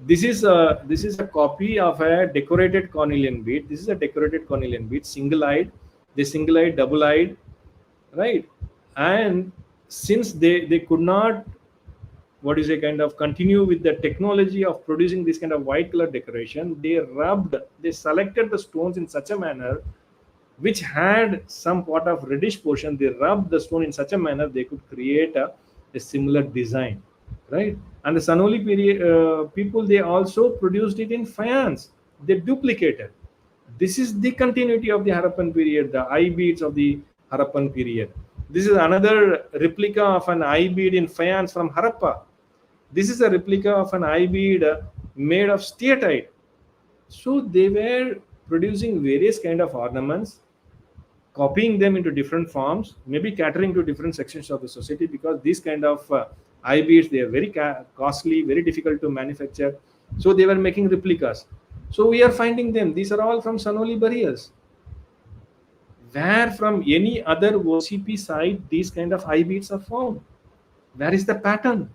This is a copy of a decorated cornelian bead. This is a decorated cornelian bead, single-eyed. The single-eyed, double-eyed, right? And since they could not, what is a kind of continue with the technology of producing this kind of white color decoration, they selected the stones in such a manner which had some part of reddish portion. They rubbed the stone in such a manner they could create a similar design. right? And the Sanauli period people, they also produced it in faience. They duplicated. This is the continuity of the Harappan period, the eye beads of the Harappan period. This is another replica of an eye bead in faience from Harappa. This is a replica of an eye bead made of steatite. So they were producing various kind of ornaments, copying them into different forms, maybe catering to different sections of the society, because these kind of eye beads, they are very costly, very difficult to manufacture. So they were making replicas. So we are finding them. These are all from Sanauli burials. Where from any other OCP site these kind of eye beads are found? Where is the pattern?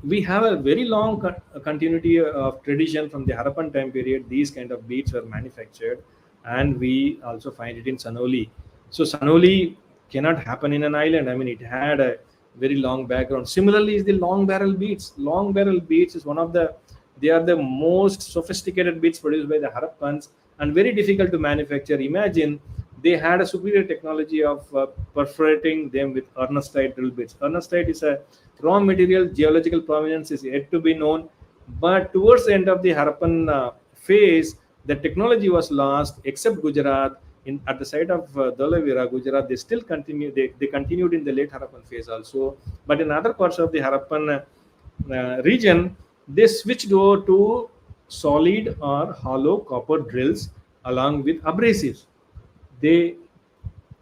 We have a very long continuity of tradition from the Harappan time period. These kind of beads were manufactured, and we also find it in Sanauli. So Sanauli cannot happen in an island. I mean, it had a very long background. Similarly, is the long barrel beads. Long barrel beads is one of the, they are the most sophisticated beads produced by the Harappans and very difficult to manufacture. Imagine they had a superior technology of perforating them with earnestite drill bits. Earnestite is a raw material. Geological provenance is yet to be known, but towards the end of the Harappan phase, the technology was lost, except Gujarat. At the site of Dhalavira, Gujarat, they still continue. They continued in the late Harappan phase also, but in other parts of the Harappan region, they switched over to solid or hollow copper drills along with abrasives. They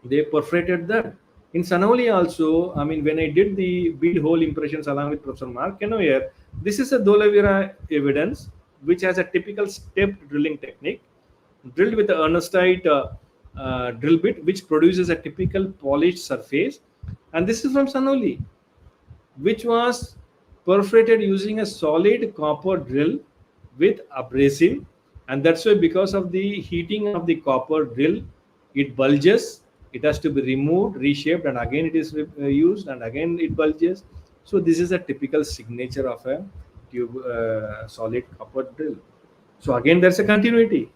they perforated that. In Sanauli also, I mean, when I did the bead hole impressions along with Professor Mark Canoyer, this is a Dholavira evidence which has a typical stepped drilling technique, drilled with the earnestite drill bit, which produces a typical polished surface. And this is from Sanauli, which was perforated using a solid copper drill with abrasive. And that's why, because of the heating of the copper drill, it bulges. It has to be removed, reshaped, and again it is used, and again it bulges. So this is a typical signature of a tube solid copper drill. So again, there's a continuity.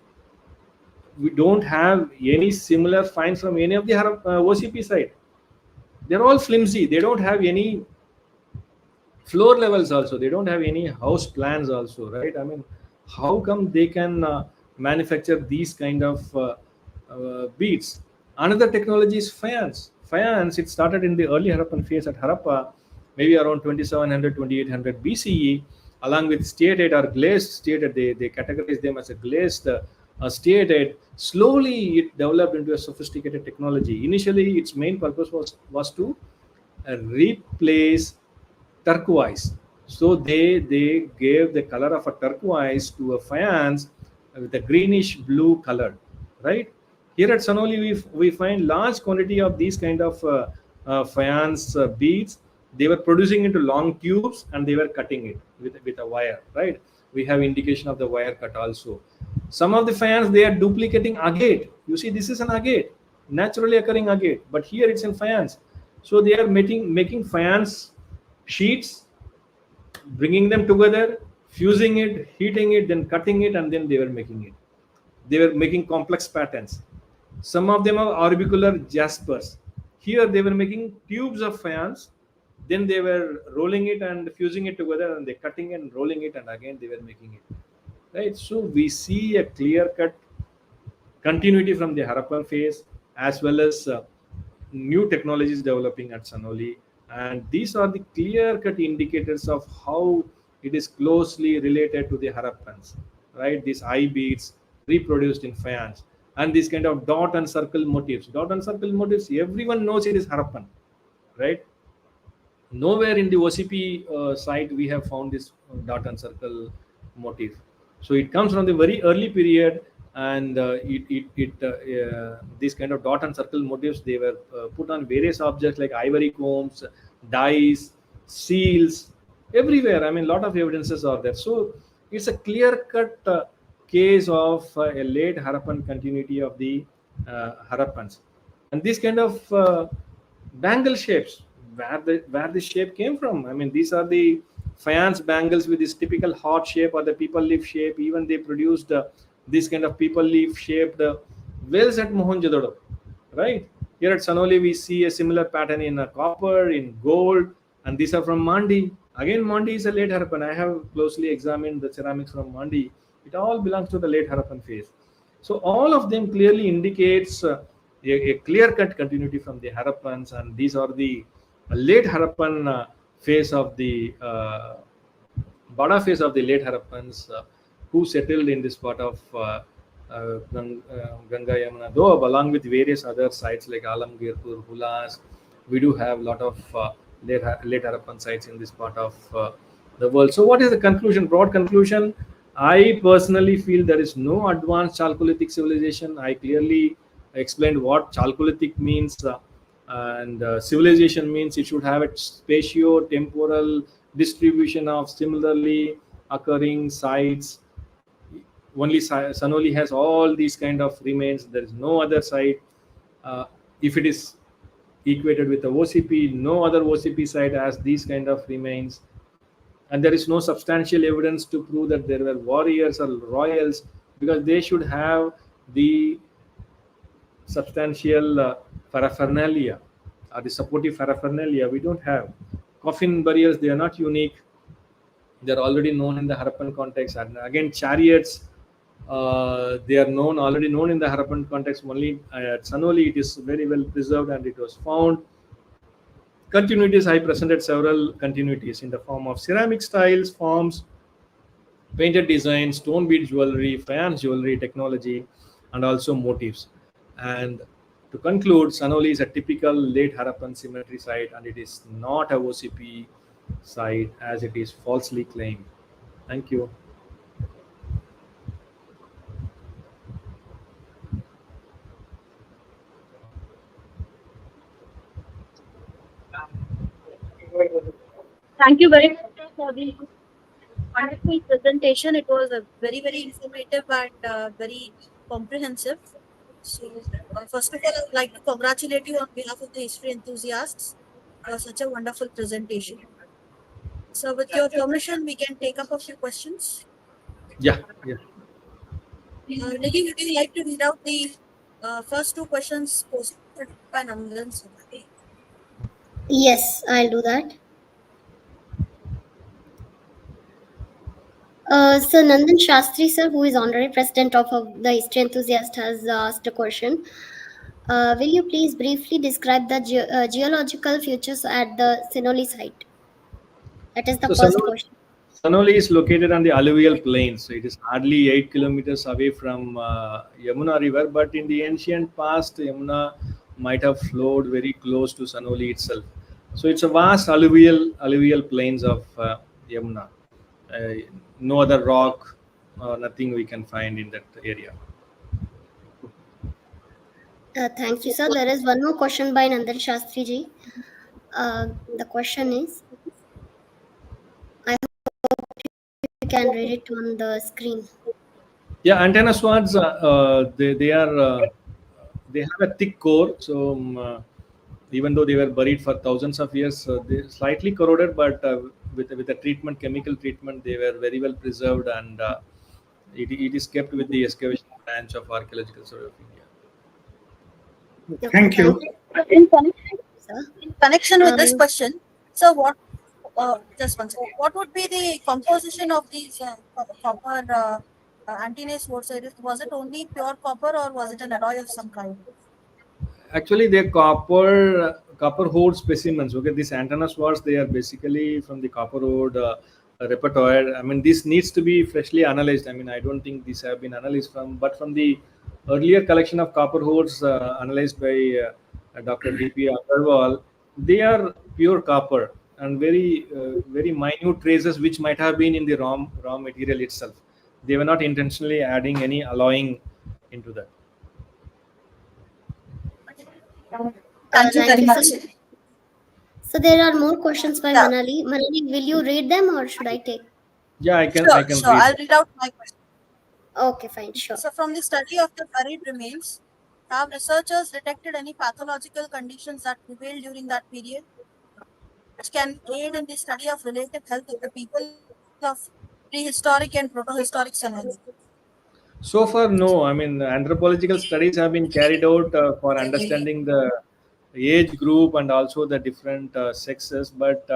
We don't have any similar finds from any of the OCP site. They're all flimsy. They don't have any floor levels also. They don't have any house plans also, right? I mean, how come they can manufacture these kind of beads? Another technology is faience. Faience, it started in the early Harappan phase at Harappa, maybe around 2700 2800 BCE, along with steatite or glazed steatite. They categorize them as a glazed steatite. Slowly it developed into a sophisticated technology. Initially its main purpose was to replace turquoise. So they gave the color of a turquoise to a faience with a greenish blue color, right? Here at Sanauli, we find large quantity of these kind of faience beads. They were producing into long tubes and they were cutting it with a wire, right? We have indication of the wire cut also. Some of the faience, they are duplicating agate. You see, this is an agate, naturally occurring agate, but here it's in faience. So they are making faience sheets, bringing them together, fusing it, heating it, then cutting it, and then they were making it. They were making complex patterns. Some of them are orbicular jaspers. Here they were making tubes of faience, then they were rolling it and fusing it together, and they cutting and rolling it, and again they were making it. Right. So we see a clear-cut continuity from the Harappan phase, as well as new technologies developing at Sanauli. And these are the clear-cut indicators of how it is closely related to the Harappans, right? These eye beads reproduced in faience, and these kind of dot and circle motifs. Dot and circle motifs, everyone knows it is Harappan, right? Nowhere in the OCP site we have found this dot and circle motif. So it comes from the very early period, and these kind of dot and circle motifs, they were put on various objects like ivory combs, dies, seals, everywhere. I mean, a lot of evidences are there. So it's a clear-cut case of a late Harappan continuity of the Harappans. And these kind of bangle shapes, where the shape came from. I mean, these are the faience bangles with this typical heart shape or the people leaf shape. Even they produced this kind of people leaf shaped wells at Mohenjo-daro, right? Here at Sanauli, we see a similar pattern in copper, in gold, and these are from Mandi. Again, Mandi is a late Harappan. I have closely examined the ceramics from Mandi. It all belongs to the late Harappan phase. So all of them clearly indicates a clear-cut continuity from the Harappans, and these are the late Harappan phase of the Bada phase of the late Harappans who settled in this part of Ganga Yamuna, though along with various other sites like Alamgirpur, Hulas. We do have a lot of late Harappan sites in this part of the world. So, what is the conclusion? Broad conclusion. I personally feel there is no advanced Chalcolithic civilization. I clearly explained what Chalcolithic means, and civilization means it should have a spatio-temporal distribution of similarly occurring sites. Only Sanauli has all these kind of remains. There is no other site. If it is equated with the OCP, no other OCP site has these kind of remains, and there is no substantial evidence to prove that there were warriors or royals, because they should have the substantial paraphernalia or the supportive paraphernalia. We don't have coffin burials. They are not unique. They are already known in the Harappan context. And again, chariots, they are already known in the Harappan context. Only at Sanauli it is very well preserved, and it was found. Continuities, I presented several continuities in the form of ceramic styles, forms, painted designs, stone bead jewelry, faience jewelry technology, and also motifs. And to conclude, Sanauli is a typical late Harappan cemetery site, and it is not a OCP site as it is falsely claimed. Thank you. Thank you very much for the wonderful presentation. It was a very, very informative and very comprehensive. So, first of all, I would like to congratulate you on behalf of the history enthusiasts for such a wonderful presentation. So, with your permission, we can take up a few questions. Yeah. Nikki, would you like to read out the first two questions posted by Nandan? Yes, I'll do that. So Nandan Shastri sir, who is honorary president of the History Enthusiast, has asked a question. Will you please briefly describe the geological features at the Sanauli site? That is the So first question. Sanauli is located on the alluvial plain, so it is hardly 8 kilometers away from Yamuna river. But in the ancient past, Yamuna might have flowed very close to Sanauli itself. So it's a vast alluvial plains of Yamuna. No other rock, nothing we can find in that area. Thank you, sir. There is one more question by Nandan Shastri ji. The question is, I hope you can read it on the screen. Yeah, antenna swords, they have a thick core. So even though they were buried for thousands of years, they slightly corroded, but with a treatment, chemical treatment, they were very well preserved, and it is kept with the excavation branch of Archaeological Studies of India. Okay, Thank you. In connection, sir. with this question, so what? Just one second. What would be the composition of these copper antennae swords? Was it only pure copper, or was it an alloy of some kind? Actually, they're copper ore specimens. Okay, these antenna swords, they are basically from the copper ore repertoire. I mean, this needs to be freshly analyzed. I mean, I don't think these have been analyzed from the earlier collection of copper ores analyzed by Dr. D.P. Agarwal. They are pure copper and very minute traces which might have been in the raw material itself. They were not intentionally adding any alloying into that. Thank you Thank very you, much. sir. So there are more questions by Yeah. Manali. Manali, will you read them or should I take? Yeah, I can Sure, read. I'll read out my question. Okay, fine, sure. So, from the study of the buried remains, have researchers detected any pathological conditions that prevailed during that period, which can aid in the study of relative health of the people of prehistoric and protohistoric Sanauli? So far, no. I mean, anthropological studies have been carried out for understanding the age group and also the different sexes, but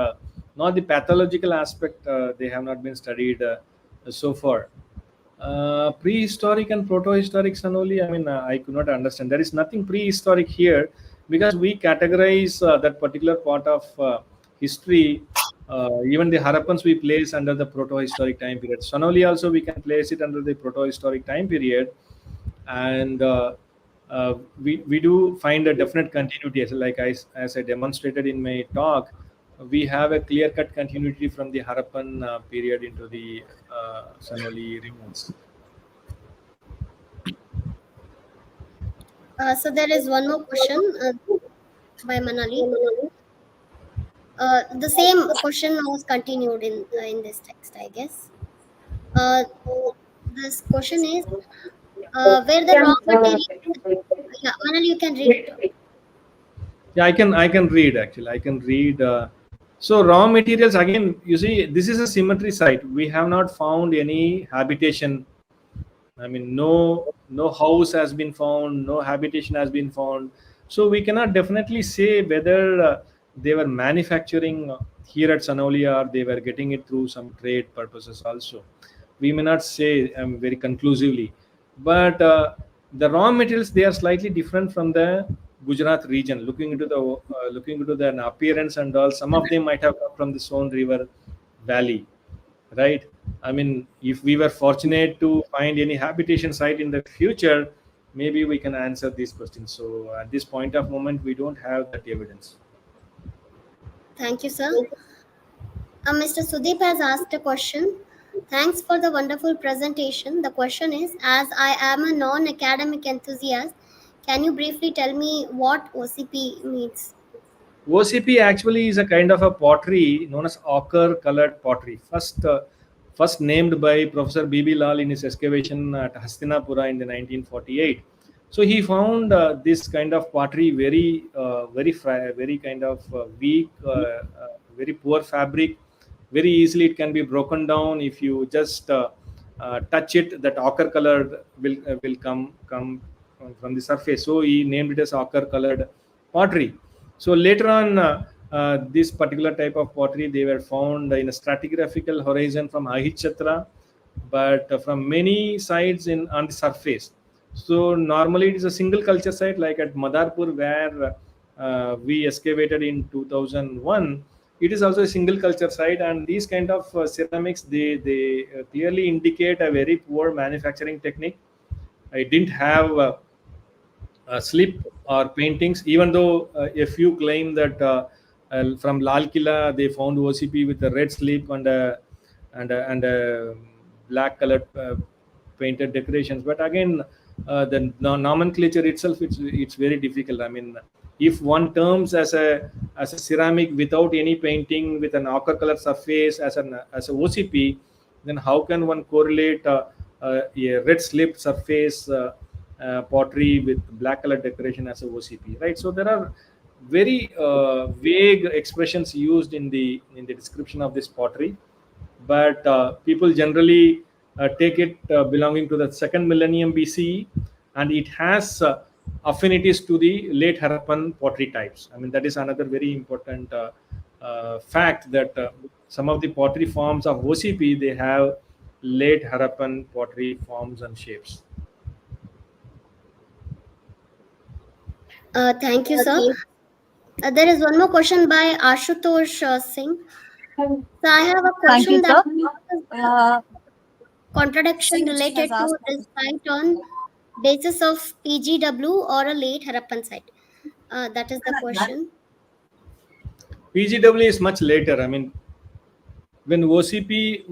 not the pathological aspect. They have not been studied so far. Prehistoric and protohistoric Sanoli, I mean, I could not understand. There is nothing prehistoric here because we categorize that particular part of history. Even the Harappans we place under the protohistoric time period. Sanoli also we can place it under the protohistoric time period, and we do find a definite continuity. As I demonstrated in my talk, we have a clear cut continuity from the Harappan period into the Sanoli remains. So there is one more question by Manali. The same question was continued in this text, I guess. This question is where the raw material. Yeah, Manali, you can read it. Yeah, I can read, actually. I can read. So raw materials, again, you see, this is a symmetry site. We have not found any habitation. I mean, no house has been found, no habitation has been found. So we cannot definitely say whether they were manufacturing here at Sanauli or they were getting it through some trade purposes also. We may not say very conclusively, but the raw materials, they are slightly different from the Gujarat region. Looking into the appearance and all, some of them might have come from the Son River Valley, right? I mean, if we were fortunate to find any habitation site in the future, maybe we can answer these questions. So at this point of moment, we don't have that evidence. Thank you, sir. Mr. Sudeep has asked a question. Thanks for the wonderful presentation. The question is, as I am a non-academic enthusiast, can you briefly tell me what OCP means? OCP actually is a kind of a pottery known as ochre colored pottery. First named by Professor B.B. Lal in his excavation at Hastinapura in the 1948. So he found this kind of pottery very kind of weak, very poor fabric. Very easily it can be broken down if you just touch it. That ochre colored will come from the surface. So he named it as ochre colored pottery. So later on, this particular type of pottery, they were found in a stratigraphical horizon from Ahichatra, but from many sides on the surface. So normally it is a single culture site, like at Madarpur, where we excavated in 2001. It is also a single culture site, and these kind of ceramics, they clearly indicate a very poor manufacturing technique. It didn't have slip or paintings, even though a few claim that from Lal Killa they found OCP with a red slip and a black colored painted decorations. But again, the nomenclature itself, it's very difficult. I mean, if one terms as a ceramic without any painting with an ochre color surface as a OCP, then how can one correlate a red slip surface pottery with black color decoration as a OCP, right? So there are very vague expressions used in the description of this pottery, but people generally take it belonging to the second millennium BCE, and it has affinities to the late Harappan pottery types. I mean, that is another very important fact, that some of the pottery forms of OCP, they have late Harappan pottery forms and shapes. Thank you, sir. There is one more question by Ashutosh Singh. So I have a Thank question you, that sir. contradiction Singh related has to asked- this site on basis of PGW or a late Harappan site. That is the question. PGW is much later. I mean, when OCP,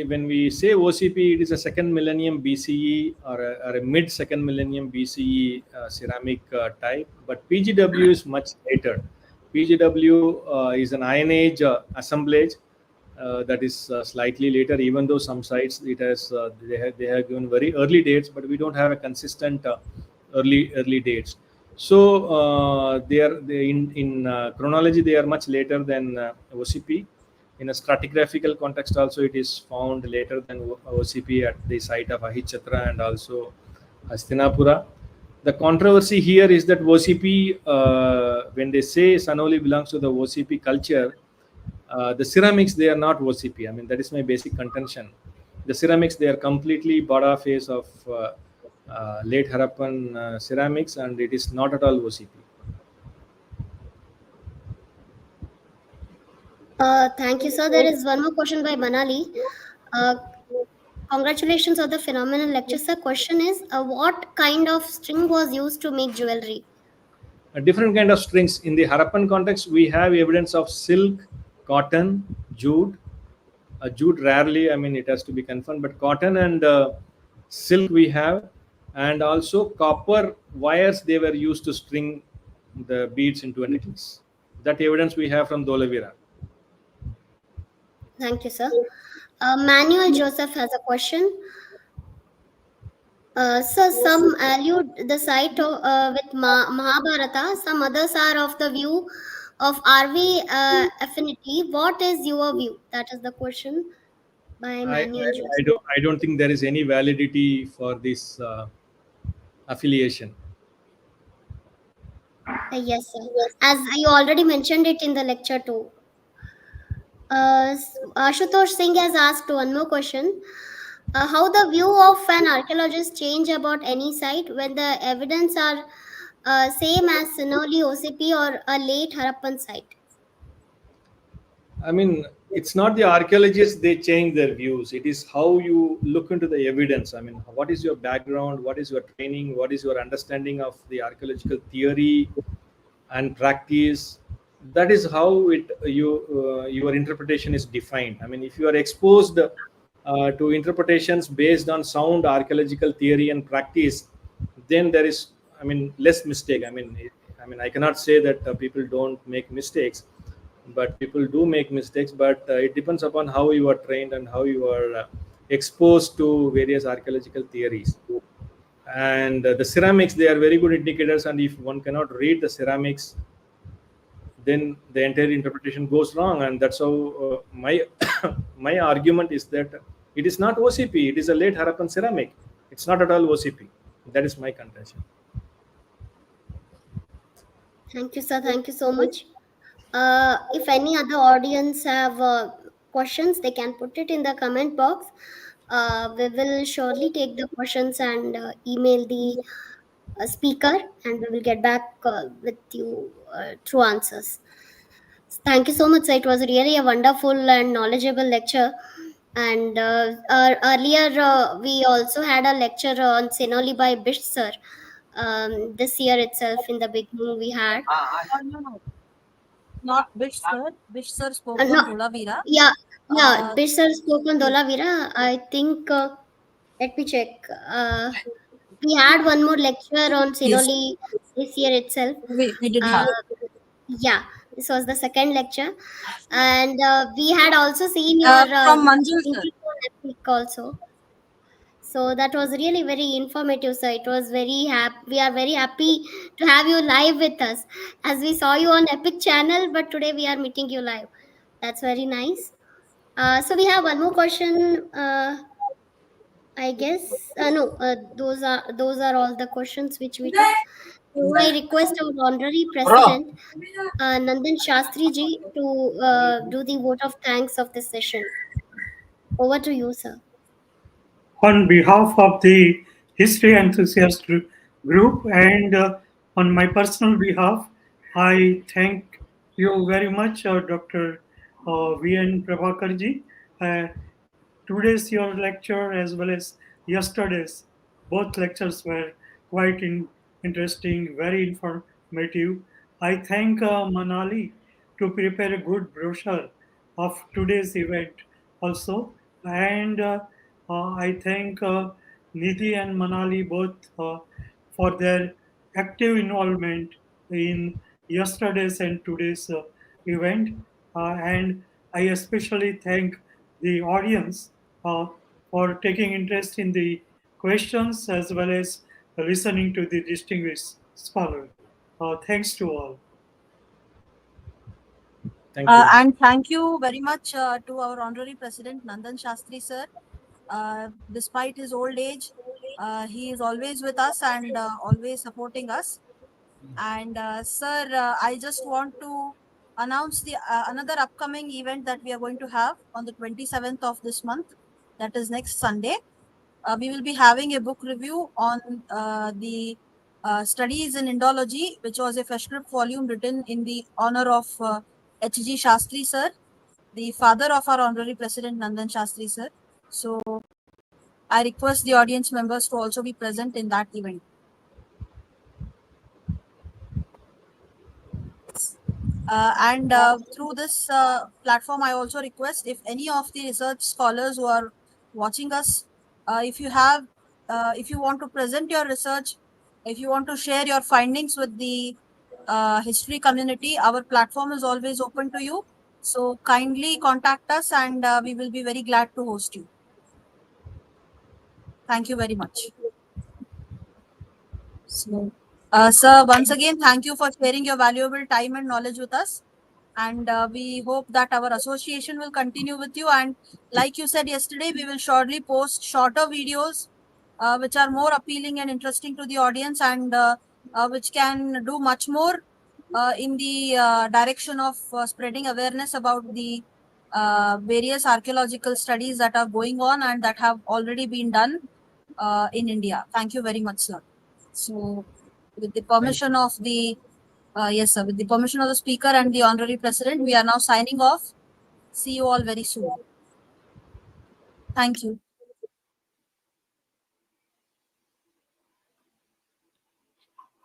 when we say OCP, it is a second millennium BCE or a mid second millennium BCE ceramic type. But PGW is much later. PGW is an Iron Age assemblage that is slightly later. Even though some sites they have given very early dates, but we don't have a consistent early dates. So they in chronology they are much later than OCP. In a stratigraphical context also, it is found later than OCP at the site of Ahichatra and also Hastinapura. The controversy here is that OCP, when they say Sanauli belongs to the OCP culture, the ceramics, they are not OCP. I mean, that is my basic contention. The ceramics, they are completely Bada phase of late Harappan ceramics, and it is not at all OCP. Thank you, sir. There is one more question by Manali. Uh, Congratulations on the phenomenal lecture, sir. Question is, what kind of string was used to make jewelry? A different kind of strings. In the Harappan context, we have evidence of silk, cotton, jute. Jute rarely, I mean, it has to be confirmed, but cotton and silk we have, and also copper wires they were used to string the beads into a necklace. That evidence we have from Dholavira. Thank you, sir. Manuel Joseph has a question. So some allude the site with Mahabharata. Some others are of the view of RV affinity. What is your view? That is the question by I, I, Manuel Joseph. I don't think there is any validity for this affiliation. Yes, sir. As you already mentioned it in the lecture too. Ashutosh Singh has asked one more question. How the view of an archaeologist change about any site when the evidence are same as Sanauli OCP or a late Harappan site? I mean, it's not the archaeologists, they change their views. It is how you look into the evidence. I mean, what is your background? What is your training? What is your understanding of the archaeological theory and practice? That is how your interpretation is defined. I mean, if you are exposed to interpretations based on sound archaeological theory and practice, then there is, I mean, less mistake. I mean, I cannot say that people don't make mistakes, but people do make mistakes. But it depends upon how you are trained and how you are exposed to various archaeological theories. And the ceramics, they are very good indicators. And if one cannot read the ceramics, then the entire interpretation goes wrong. And that's how my my argument is that it is not OCP, it is a late Harappan ceramic. It's not at all OCP. That is my contention. Thank you, sir. Thank you so much. If any other audience have questions, they can put it in the comment box. We will surely take the questions and email the speaker, and we will get back with you through answers. Thank you so much, sir. It was really a wonderful and knowledgeable lecture. And earlier, we also had a lecture on Sanauli by Bish sir. This year itself, in the beginning, we had. No. Not Bish sir. Bish sir spoke No, on Dholavira. yeah, Uh, Bish sir spoke on Dholavira. I think, let me check. We had one more lecture on Yes, Sanauli this year itself. we did Uh, have. yeah, this was the second lecture. And we had also seen your From Manjul sir. thinking on epic also. So that was really very informative, sir. It was very happy. We are very happy to have you live with us, as we saw you on Epic channel, but today we are meeting you live. That's very nice. So we have one more question. I guess no. Those are all the questions which we took. I request our honorary president, Nandan Shastri ji, to do the vote of thanks of this session. Over to you, sir. On behalf of the history enthusiast group and on my personal behalf, I thank you very much, Dr. V.N. Prabhakar Uh, Today's your lecture as well as yesterday's, both lectures were quite interesting, very informative. I thank Manali to prepare a good brochure of today's event also, and I thank Nidhi and Manali both for their active involvement in yesterday's and today's event, and I especially thank the audience for taking interest in the questions as well as listening to the distinguished scholar. Thanks to all. Thank you. And thank you very much to our honorary president Nandan Shastri sir. Despite his old age, He is always with us and always supporting us. And sir, I just want to announce the another upcoming event that we are going to have on the 27th of this month. That is next Sunday. We will be having a book review on the studies in Indology, which was a flagship volume written in the honor of H.G. Shastri sir, the father of our honorary president Nandan Shastri sir. So I request the audience members to also be present in that event. And through this platform, I also request if any of the research scholars who are watching us, if you want to present your research, if you want to share your findings with the history community, our platform is always open to you. So kindly contact us and we will be very glad to host you. Thank you very much. So, sir, once again, thank you for sharing your valuable time and knowledge with us. And we hope that our association will continue with you. And like you said yesterday, we will shortly post shorter videos which are more appealing and interesting to the audience and which can do much more in the direction of spreading awareness about the various archaeological studies that are going on and that have already been done in India. Thank you very much, sir. So, with the permission of the yes, sir. With the permission of the speaker and the honorary president, we are now signing off. See you all very soon. Thank you.